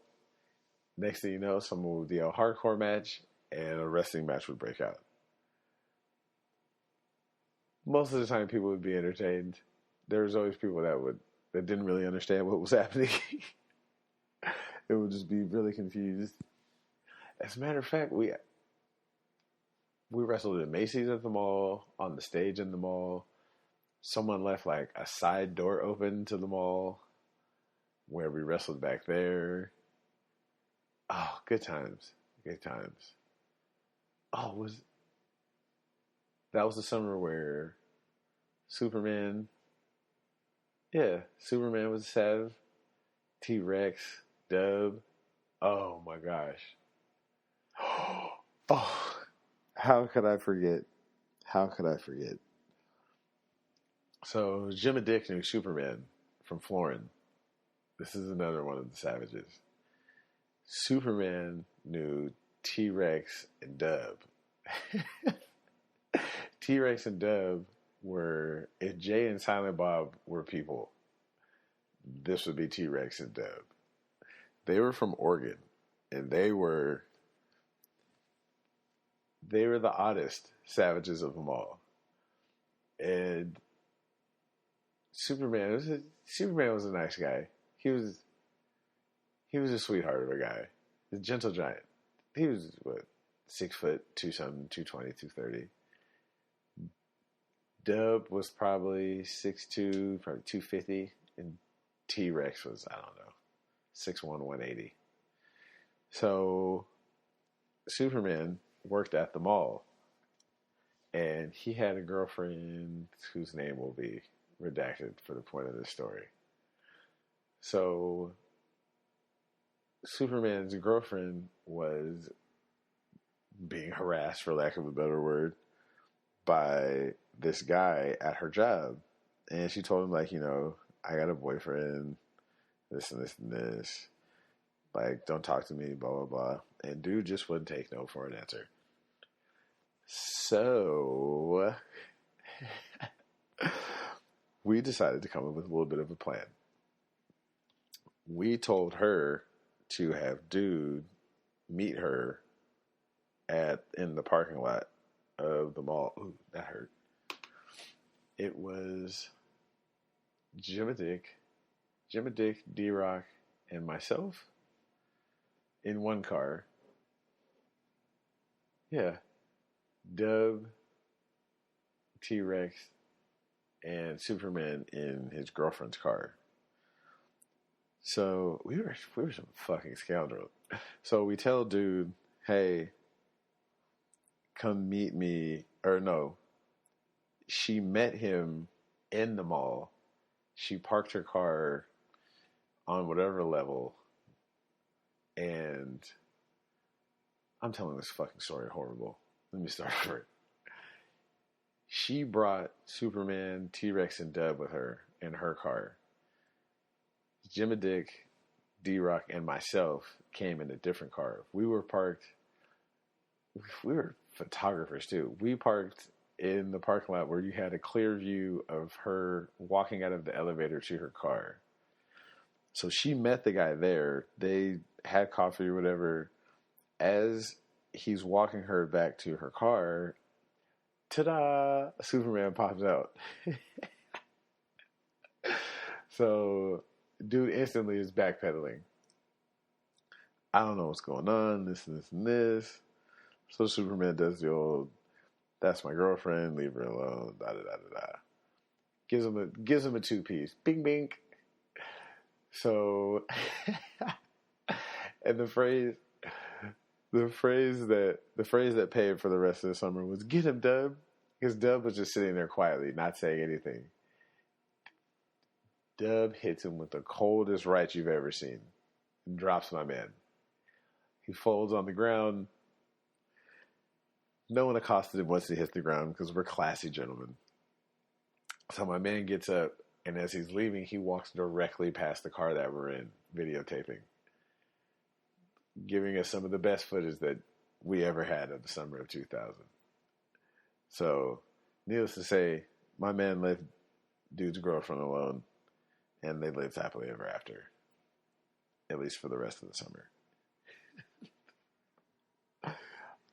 Next thing you know, someone would do a hardcore match, and a wrestling match would break out. Most of the time, people would be entertained. There was always people that didn't really understand what was happening. It would just be really confused. As a matter of fact, we wrestled at Macy's at the mall, on the stage in the mall. Someone left like a side door open to the mall where we wrestled back there. Oh, good times. Good times. Oh, that was the summer where Superman was Sav, T-Rex, Dub. Oh my gosh. Oh, how could I forget? So, Jimadick knew Superman from Florin. This is another one of the Savages. Superman knew T-Rex and Dub. T-Rex and Dub were, if Jay and Silent Bob were people, this would be T-Rex and Dub. They were from Oregon, and they were the oddest savages of them all. And Superman was a nice guy. He was a sweetheart of a guy. A gentle giant. He was, 6 foot, 220, 230. Dub was probably 6'2", probably 250. And T-Rex was, I don't know, 6'1", 180. So, Superman worked at the mall. And he had a girlfriend whose name will be redacted for the point of this story. So, Superman's girlfriend was being harassed, for lack of a better word, by this guy at her job. And she told him, like, I got a boyfriend, this and this and this. Like, don't talk to me, blah, blah, blah. And dude just wouldn't take no for an answer. So we decided to come up with a little bit of a plan. We told her to have dude meet her in the parking lot of the mall. Ooh, that hurt. It was Jim and Dick, D-Rock, and myself in one car. Yeah. Dub, T-Rex, and Superman in his girlfriend's car. So we were some fucking scoundrels. So we tell dude, hey, come meet me. Or no, she met him in the mall. She parked her car on whatever level. And I'm telling this fucking story horrible. Let me start over. She brought Superman, T-Rex, and Dub with her in her car. Jim and Dick, D-Rock, and myself came in a different car. We were photographers too. We parked in the parking lot where you had a clear view of her walking out of the elevator to her car. So she met the guy there. They had coffee or whatever. As he's walking her back to her car, ta-da! Superman pops out. So dude instantly is backpedaling. I don't know what's going on, this and this and this. So Superman does the old, that's my girlfriend, leave her alone, da da da da da. Gives him a two-piece. Bing bing. So and the phrase that paid for the rest of the summer was "Get him, Dub," because Dub was just sitting there quietly, not saying anything. Dub hits him with the coldest right you've ever seen, and drops my man. He folds on the ground. No one accosted him once he hits the ground because we're classy gentlemen. So my man gets up, and as he's leaving, he walks directly past the car that we're in, videotaping, giving us some of the best footage that we ever had of the summer of 2000. So, needless to say, my man left dude's girlfriend alone, and they lived happily ever after, at least for the rest of the summer.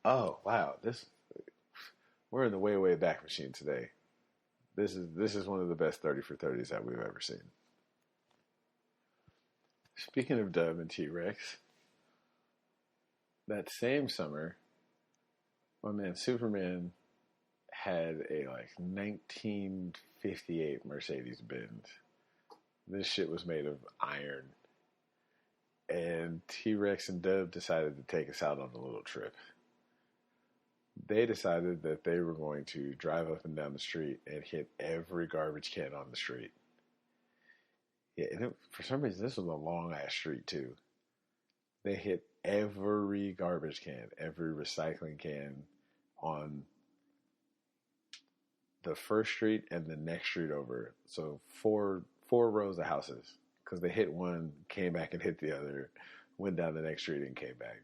Oh, wow. We're in the way, way back machine today. This is one of the best 30 for 30s that we've ever seen. Speaking of Dub and T-Rex, that same summer, my man Superman had a 1958 Mercedes-Benz. This shit was made of iron. And T-Rex and Dub decided to take us out on a little trip. They decided that they were going to drive up and down the street and hit every garbage can on the street. Yeah, and for some reason, this was a long-ass street, too. They hit every garbage can, every recycling can on the first street and the next street over. So four rows of houses, because they hit one, came back and hit the other, went down the next street and came back.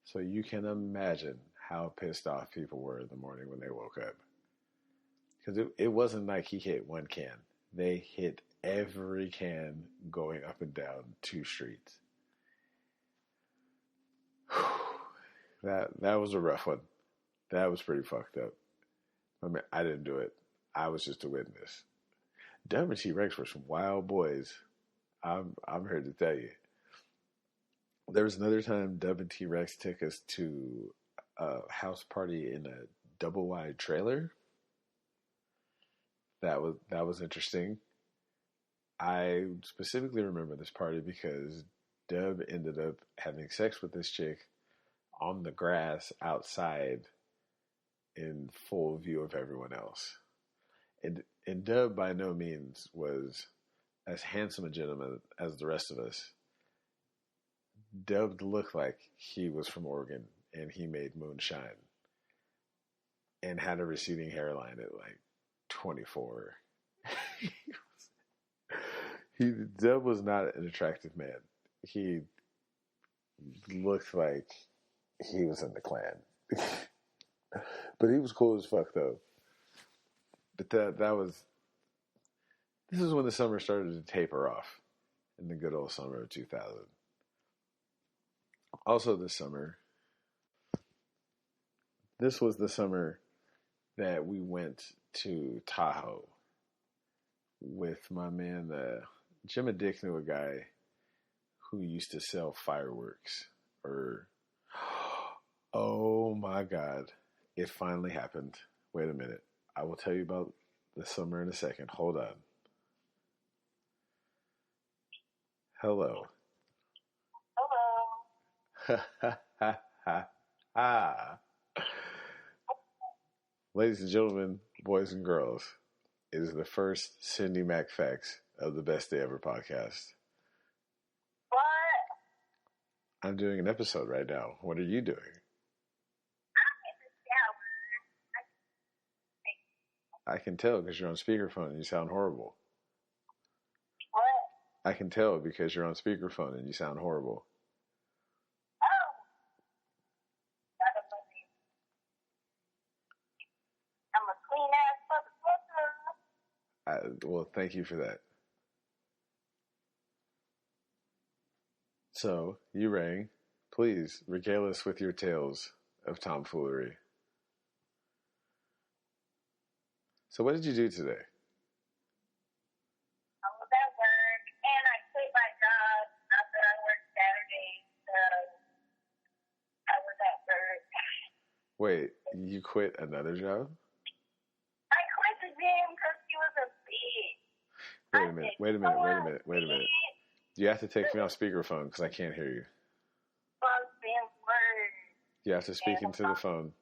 So you can imagine how pissed off people were in the morning when they woke up. Because it wasn't like he hit one can. They hit every can going up and down 2 streets. That was a rough one. That was pretty fucked up. I mean, I didn't do it. I was just a witness. Dub and T-Rex were some wild boys. I'm here to tell you. There was another time Dub and T-Rex took us to a house party in a double wide trailer. That was interesting. I specifically remember this party because Dub ended up having sex with this chick on the grass outside in full view of everyone else. And Dub by no means was as handsome a gentleman as the rest of us. Dub looked like he was from Oregon and he made moonshine and had a receding hairline at 24. Dub was not an attractive man. He looked like he was in the Klan. But he was cool as fuck, though. But this is when the summer started to taper off in the good old summer of 2000. Also this summer, this was the summer that we went to Tahoe with my man, Jim and Dick knew a guy who used to sell fireworks. Oh my God, it finally happened. Wait a minute. I will tell you about the summer in a second. Hold on. Hello. Hello. Ladies and gentlemen, boys and girls, it is the first Cindy Mac Facts of the Best Day Ever podcast. What? I'm doing an episode right now. What are you doing? I'm in the shower. I can tell because you're on speakerphone and you sound horrible. What? I can tell because you're on speakerphone and you sound horrible. Oh. I'm a clean ass motherfucker. Well, thank you for that. So, you rang. Please regale us with your tales of tomfoolery. So, what did you do today? I was at work and I quit my job after I worked Saturday, so I was at work. Wait, you quit another job? I quit the gym because she was a bitch. Wait a minute. You have to take me off speakerphone because I can't hear you. You have to speak into the phone.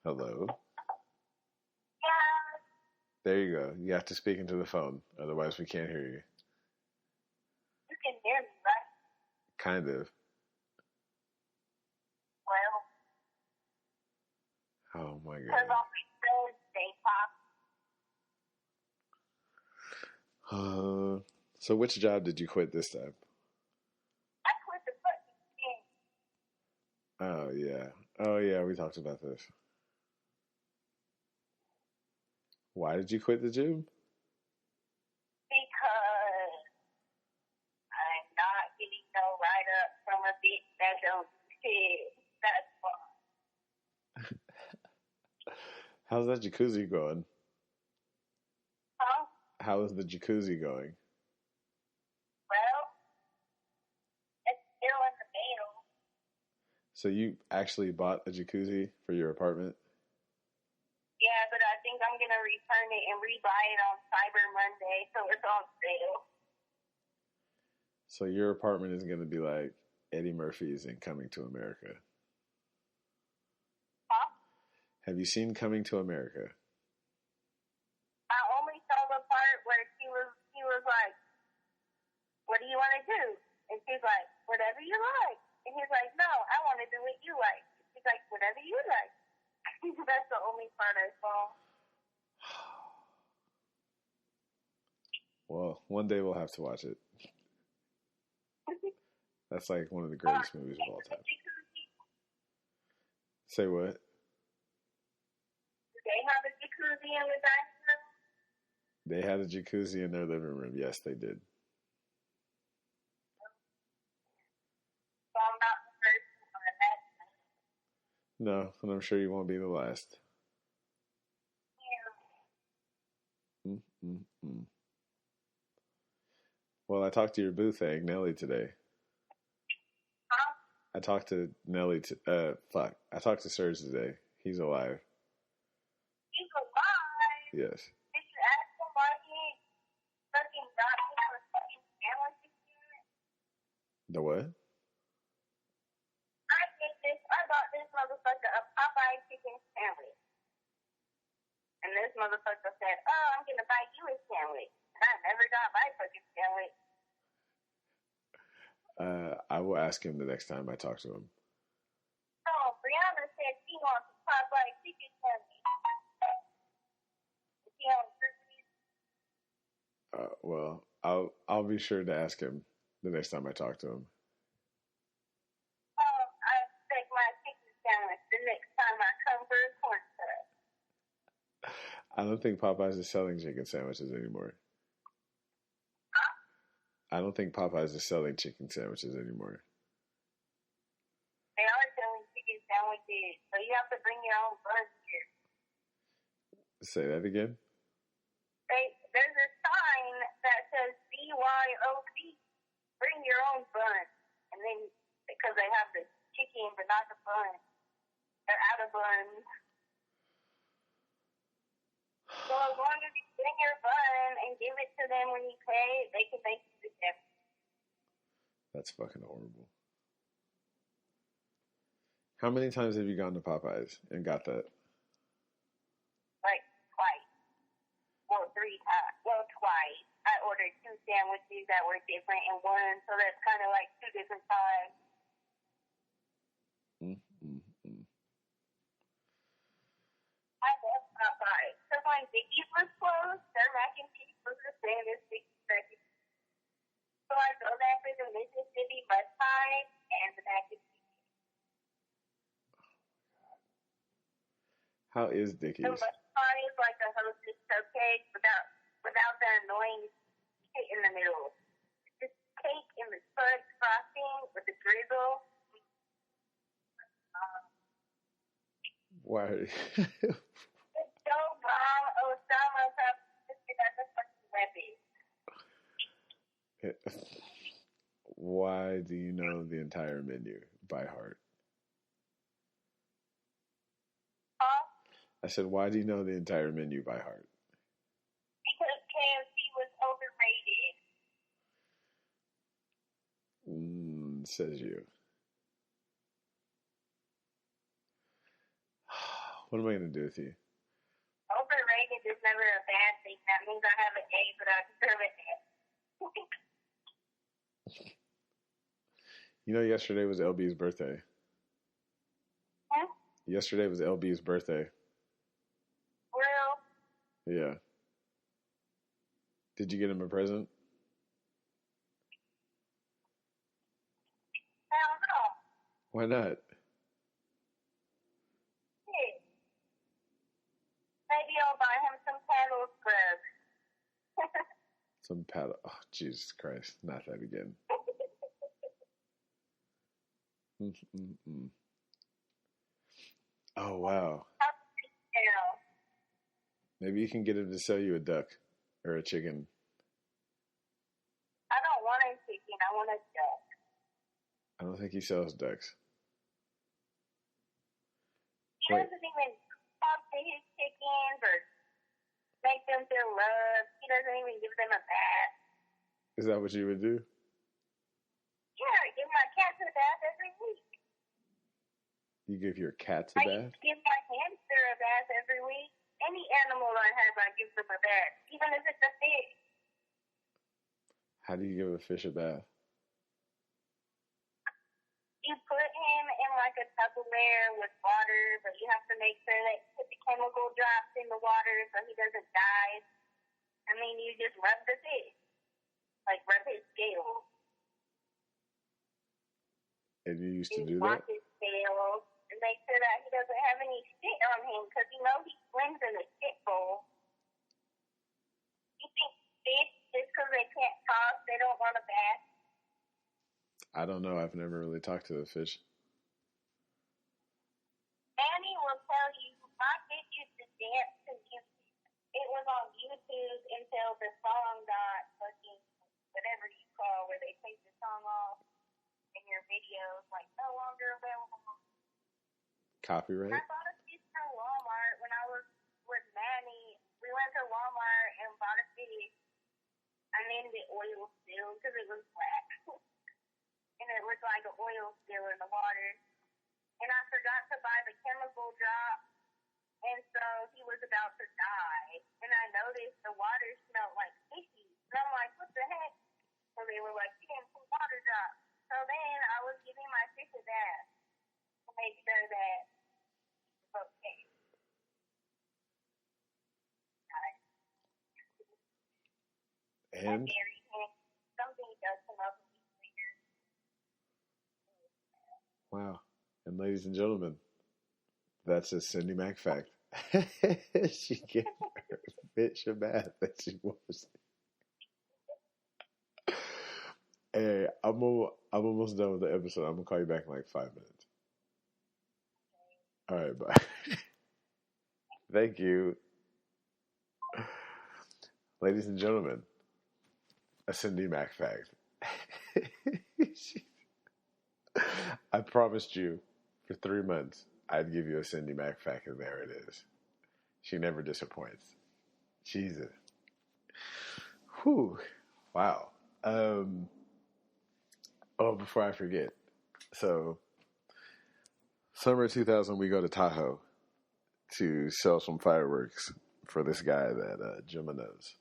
Hello? Yeah. There you go. You have to speak into the phone. Otherwise, we can't hear you. You can hear me, right? Kind of. Well. Oh, my God. Because all my friends, they pop. So which job did you quit this time? I quit the fucking gym. Oh, yeah, we talked about this. Why did you quit the gym? Because I'm not getting no write-up from a bitch that don't shit. That's why. How's that jacuzzi going? Huh? How is the jacuzzi going? Well, it's still in the mail. So you actually bought a jacuzzi for your apartment? Yeah, but I think I'm going to return it and rebuy it on Cyber Monday, so it's on sale. So your apartment is going to be like Eddie Murphy's in Coming to America. Huh? Have you seen Coming to America? I only saw the part where he was like, what do you want to do? And she's like, whatever you like. And he's like, no, I want to do what you like. She's like, whatever you like. That's the only part I saw. Well, one day we'll have to watch it. That's like one of the greatest movies of all time. Say what? Do they have a jacuzzi in the dining room? They had a jacuzzi in their living room. Yes, they did. So I'm not the first one to that. No, and I'm sure you won't be the last. Yeah. Well, I talked to your boo thing, Nelly, today. Huh? I talked to Nelly. I talked to Serge today. He's alive. He's alive? Yes. Did you ask him why he fucking got me for fucking sandwiches yet? The what? I bought this motherfucker a Popeye chicken sandwich. And this motherfucker said, oh, I'm going to buy you a sandwich. And I never got my fucking sandwich. I will ask him the next time I talk to him. No, Brianna said she wants a Popeye chicken sandwich. Is he on Christmas? Well, I'll be sure to ask him the next time I talk to him. I expect my chicken sandwich the next time I come for a corn syrup. I don't think Popeyes is selling chicken sandwiches anymore. I don't think Popeyes is selling chicken sandwiches anymore. They are selling chicken sandwiches, so you have to bring your own bun here. Say that again? There's a sign that says BYOB, bring your own bun. And then, because they have the chicken but not the bun, they're out of buns. So as long as you bring your bun and give it to them when you pay, they can make you the gift. That's fucking horrible. How many times have you gone to Popeyes and got that? Like twice. Well, 3 times. Well, twice. I ordered 2 sandwiches that were different in one, so that's kind of like 2 different times. I love Popeyes. Because when Dickies was closed, their mac and cheese was the same as Dickies Turkey. So I go there for the Mississippi mud pie and the mac and cheese. How is Dickies? The mud pie is like a Hostess cupcake without the annoying shit in the middle. It's just cake in the fudge frosting with the drizzle. Why? It's so bomb. Osama that's a fucking weapon. Why do you know the entire menu by heart? Huh? I said, why do you know the entire menu by heart? Because KFC was overrated. Says you. What am I going to do with you? Overrated is never a bad thing. That means I have an A, but I deserve it. You know, yesterday was LB's birthday. Huh? Yesterday was LB's birthday. Real? Yeah. Did you get him a present? Hell no. Why not? Shit. Maybe I'll buy him some paddle scrubs. Some paddle. Oh, Jesus Christ. Not that again. Oh, wow. Maybe you can get him to sell you a duck or a chicken. I don't want a chicken. I want a duck. I don't think he sells ducks. He doesn't even talk to his chickens or make them feel loved. He doesn't even give them a bath. Is that what you would do? Yeah, I give my cats a bath every week. You give your cats a bath? I give my hamster a bath every week. Any animal I have, I give them a bath, even if it's a fish. How do you give a fish a bath? You put him in like a Tupperware with water, but you have to make sure that you put the chemical drops in the water so he doesn't die. I mean, you just rub the fish. Like, rub his scales. And you used to do wash that? his scales and make sure that he doesn't have any shit on him, because you know he swims in a shit bowl. You think fish, just because they can't talk, they don't want a bath? I don't know. I've never really talked to the fish. Annie will tell you, my fish used to dance to music. It was on YouTube until the song got fucking, whatever you call, where they take the song off in your videos, like, no longer available. Copyright? I bought a fish from Walmart when I was with Manny. We went to Walmart and bought a fish. I named it Oil Spill because it was black. And it looked like an oil spill in the water. And I forgot to buy the chemical drop. And so he was about to die. And I noticed the water smelled like fishy. And I'm like, what the heck? So they were like, you didn't put water drop. So then I was giving my fish a bath to make sure that it was okay. And Something does come up with these leaders. wow. And ladies and gentlemen, that's a Cindy Mac fact. She gets her bitch a bath that she was. Hey, I'm almost done with the episode. I'm gonna call you back in like 5 minutes. All right, bye. Thank you. Ladies and gentlemen, a Cindy Mac fact. I promised you for 3 months I'd give you a Cindy Mac fact, and there it is. She never disappoints. Jesus. Whew. Wow. Oh, before I forget. So, summer 2000, we go to Tahoe to sell some fireworks for this guy that Gemma knows.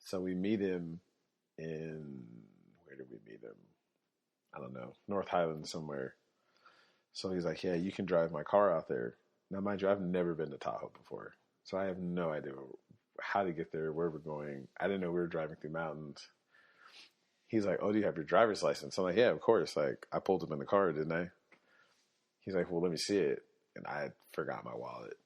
So we meet him in, where did we meet him? I don't know, North Highland somewhere. So he's like, yeah, you can drive my car out there. Now, mind you, I've never been to Tahoe before. So I have no idea how to get there, where we're going. I didn't know we were driving through mountains. He's like, oh, do you have your driver's license? I'm like, yeah, of course. Like, I pulled him in the car, didn't I? He's like, well, let me see it. And I forgot my wallet.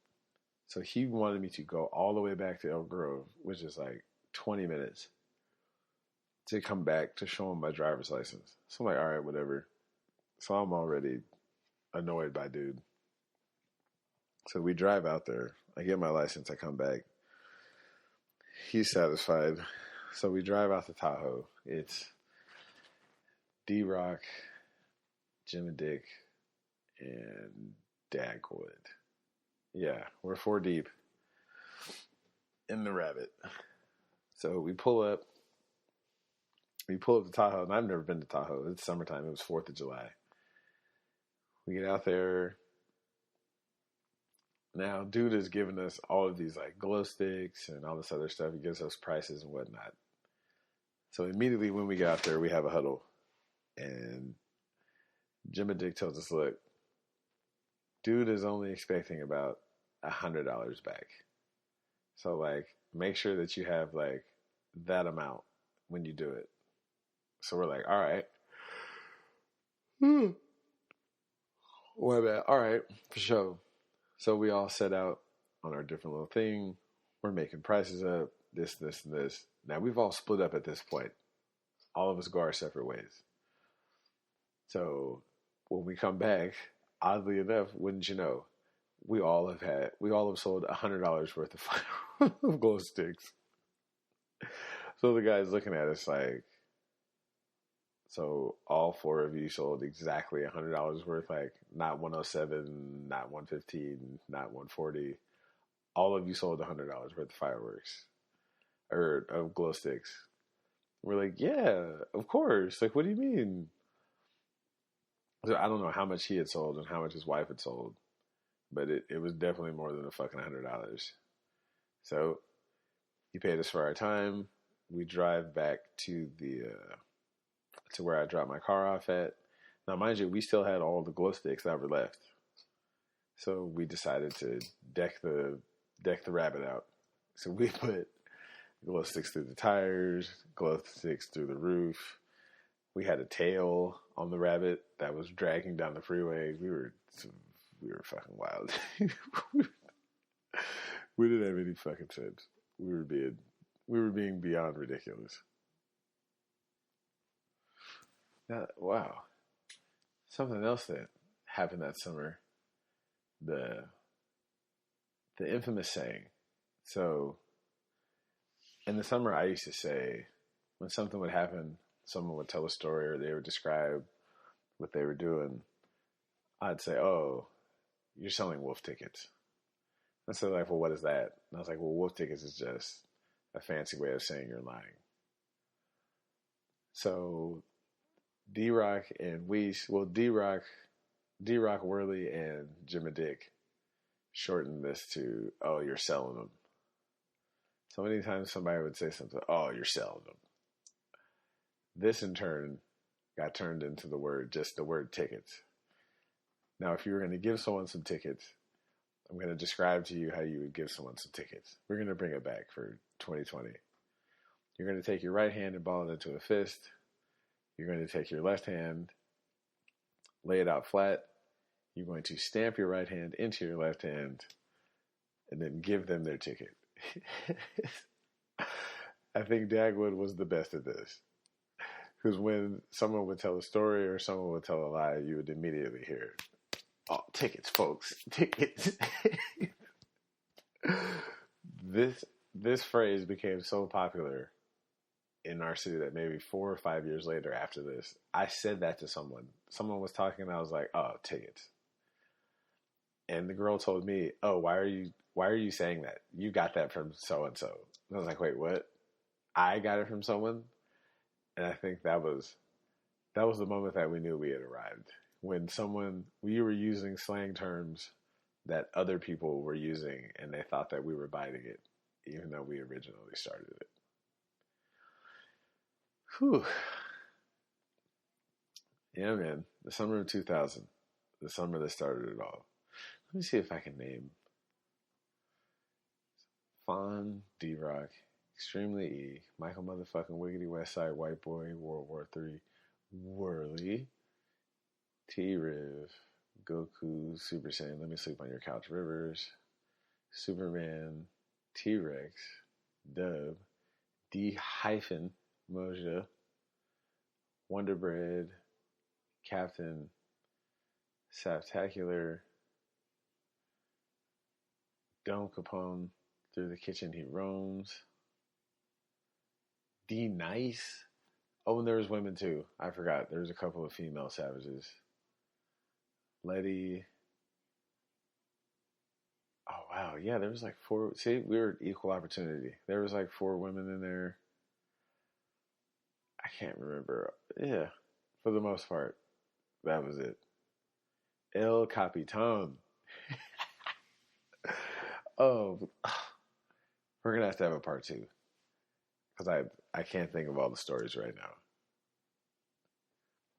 So he wanted me to go all the way back to Elk Grove, which is like 20 minutes, to come back to show him my driver's license. So I'm like, all right, whatever. So I'm already annoyed by dude. So we drive out there. I get my license. I come back. He's satisfied. So we drive out to Tahoe. It's D-Rock, Jim and Dick, and Dagwood. Yeah, we're 4 deep in the rabbit. So we pull up. We pull up to Tahoe, and I've never been to Tahoe. It's summertime. It was 4th of July. We get out there. Now, dude is giving us all of these like glow sticks and all this other stuff. He gives us prices and whatnot. So immediately when we get out there, we have a huddle. And Jim and Dick tells us, look, dude is only expecting about $100 back. So like, make sure that you have like that amount when you do it. So we're like, all right. What about? All right, for sure. So we all set out on our different little thing. We're making prices up, this, and this. Now we've all split up at this point. All of us go our separate ways. So when we come back, oddly enough, wouldn't you know, we all have sold $100 worth of glow sticks. So the guy's looking at us like, so all 4 of you sold exactly $100 worth, like not 107, not 115, not 140. All of you sold $100 worth of fireworks or of glow sticks. We're like, yeah, of course. Like, what do you mean? So I don't know how much he had sold and how much his wife had sold, but it was definitely more than a fucking $100. So he paid us for our time. We drive back to to where I dropped my car off at. Now, mind you, we still had all the glow sticks that were left. So we decided to deck the rabbit out. So we put glow sticks through the tires, glow sticks through the roof. We had a tail on the rabbit that was dragging down the freeway. We were fucking wild. We didn't have any fucking sense. We were being beyond ridiculous. Now, wow. Something else that happened that summer. The infamous saying. So, in the summer, I used to say, when something would happen, someone would tell a story or they would describe what they were doing, I'd say, oh, you're selling wolf tickets. And so they're like, well, what is that? And I was like, well, wolf tickets is just a fancy way of saying you're lying. So D-Rock and D-Rock, Worley, and Jim and Dick shortened this to, oh, you're selling them. So anytime somebody would say something, oh, you're selling them. This in turn got turned into the word tickets. Now, if you were going to give someone some tickets, I'm going to describe to you how you would give someone some tickets. We're going to bring it back for 2020. You're going to take your right hand and ball it into a fist. You're going to take your left hand, lay it out flat. You're going to stamp your right hand into your left hand and then give them their ticket. I think Dagwood was the best at this. Because when someone would tell a story or someone would tell a lie, you would immediately hear, oh, tickets, folks, tickets. This phrase became so popular in our city that maybe 4 or 5 years later after this, I said that to someone. Someone was talking and I was like, oh, tickets. And the girl told me, oh, why are you saying that? You got that from so-and-so. And I was like, wait, what? I got it from someone? And I think that was the moment that we knew we had arrived. When we were using slang terms that other people were using and they thought that we were biting it, even though we originally started it. Whew. Yeah, man. The summer of 2000. The summer that started it all. Let me see if I can name Fawn, D-Rock, Extremely E, Michael motherfucking Wiggity Westside, White Boy, World War III, Whirly, T-Riv, Goku, Super Saiyan, Let Me Sleep on Your Couch, Rivers, Superman, T-Rex, Dub, D-Moja, Wonder Bread, Captain, Saptacular, Dome Capone, Through the Kitchen He Roams, D Nice. Oh, and there was women too. I forgot. There was a couple of female savages. Letty. Oh wow, yeah. There was like 4. See, we were equal opportunity. There was like 4 women in there. I can't remember. Yeah, for the most part, that was it. El Capitan. Oh, we're gonna have to have a part 2 because I can't think of all the stories right now.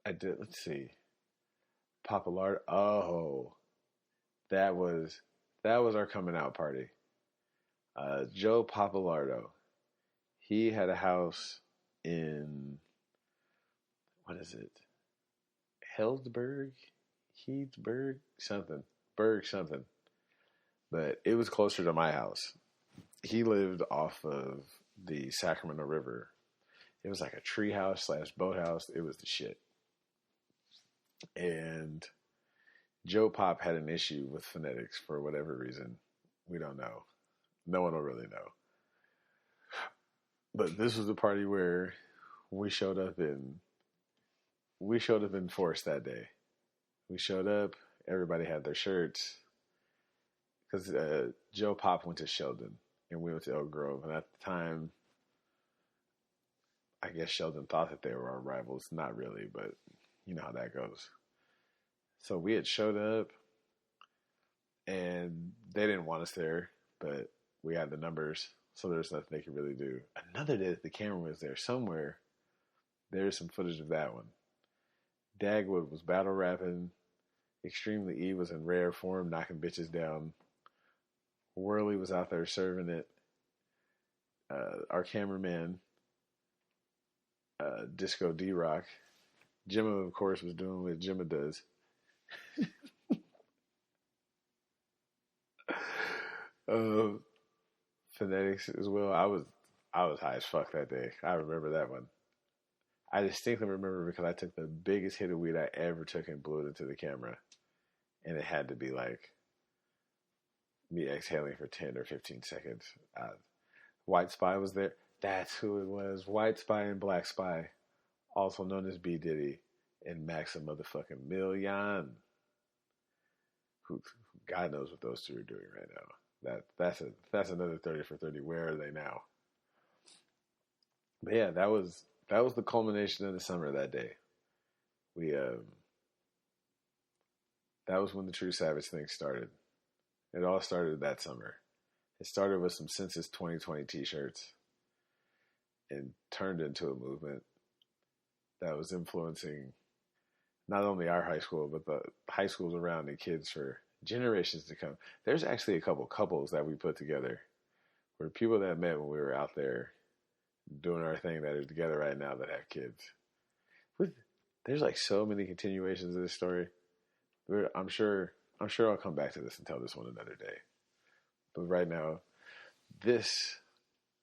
I did. Let's see. Papalardo. Oh, that was our coming out party. Joe Papalardo. He had a house in, what is it? Healdsburg, something. But it was closer to my house. He lived off of the Sacramento River. It was like a tree house / boathouse. It was the shit. And Joe Pop had an issue with phonetics for whatever reason. We don't know. No one will really know. But this was the party where we showed up in force that day. We showed up. Everybody had their shirts. Because Joe Pop went to Sheldon and we went to Elk Grove. And at the time, I guess Sheldon thought that they were our rivals. Not really, but you know how that goes. So we had showed up and they didn't want us there, but we had the numbers. So there's nothing they could really do. Another day that the camera was there somewhere, there's some footage of that one. Dagwood was battle rapping. Extremely E was in rare form, knocking bitches down. Whirly was out there serving it. Our cameraman, Disco D-Rock. Jimma, of course, was doing what Jimma does. Phonetics as well. I was high as fuck that day. I remember that one. I distinctly remember because I took the biggest hit of weed I ever took and blew it into the camera. And it had to be like me exhaling for 10 or 15 seconds. White Spy was there. That's who it was. White Spy and Black Spy, also known as B. Diddy and Max a motherfucking Million. Who God knows what those two are doing right now. That's another 30 for 30. Where are they now? But yeah, that was the culmination of the summer that day. That was when the Tru Savage thing started. It all started that summer. It started with some Census 2020 t-shirts and turned into a movement that was influencing not only our high school, but the high schools around and kids for generations to come. There's actually a couple couples that we put together where people that met when we were out there doing our thing that are together right now that have kids. There's like so many continuations of this story. I'm sure I'll come back to this and tell this one another day. But right now, this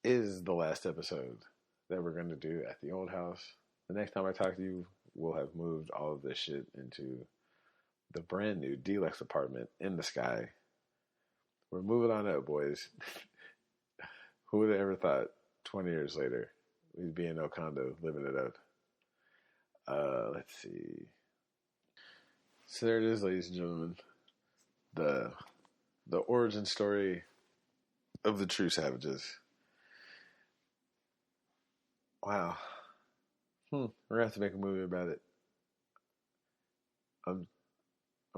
is the last episode that we're going to do at the old house. The next time I talk to you, we'll have moved all of this shit into the brand new deluxe apartment in the sky. We're moving on up, boys. Who would have ever thought 20 years later we'd be in Ocondo living it up? Let's see. So there it is, ladies and gentlemen. The origin story of the Tru Savages. Wow. We're gonna have to make a movie about it. I'm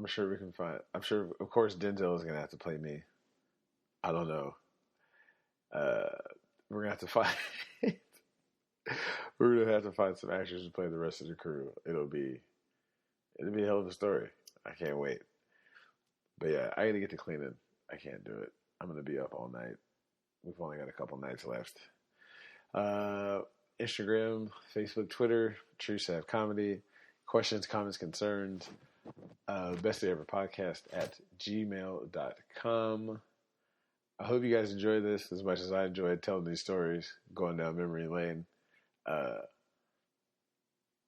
sure we can find. I'm sure, of course, Denzel is gonna have to play me. I don't know. We're gonna have to find. We're gonna have to find some actors to play the rest of the crew. It'll be a hell of a story. I can't wait. But yeah, I gotta get to cleaning. I can't do it. I'm gonna be up all night. We've only got a couple nights left. Instagram, Facebook, Twitter, Tru Sav Comedy. Questions, comments, concerns. Best Day Ever Podcast at gmail.com. I hope you guys enjoy this as much as I enjoyed telling these stories, going down memory lane.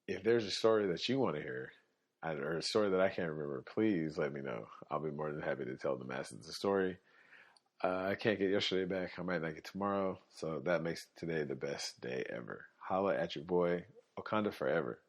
If there's a story that you want to hear, or a story that I can't remember, please let me know. I'll be more than happy to tell the masses the story. I can't get yesterday back. I might not get tomorrow. So that makes today the best day ever. Holla at your boy. Wakanda forever.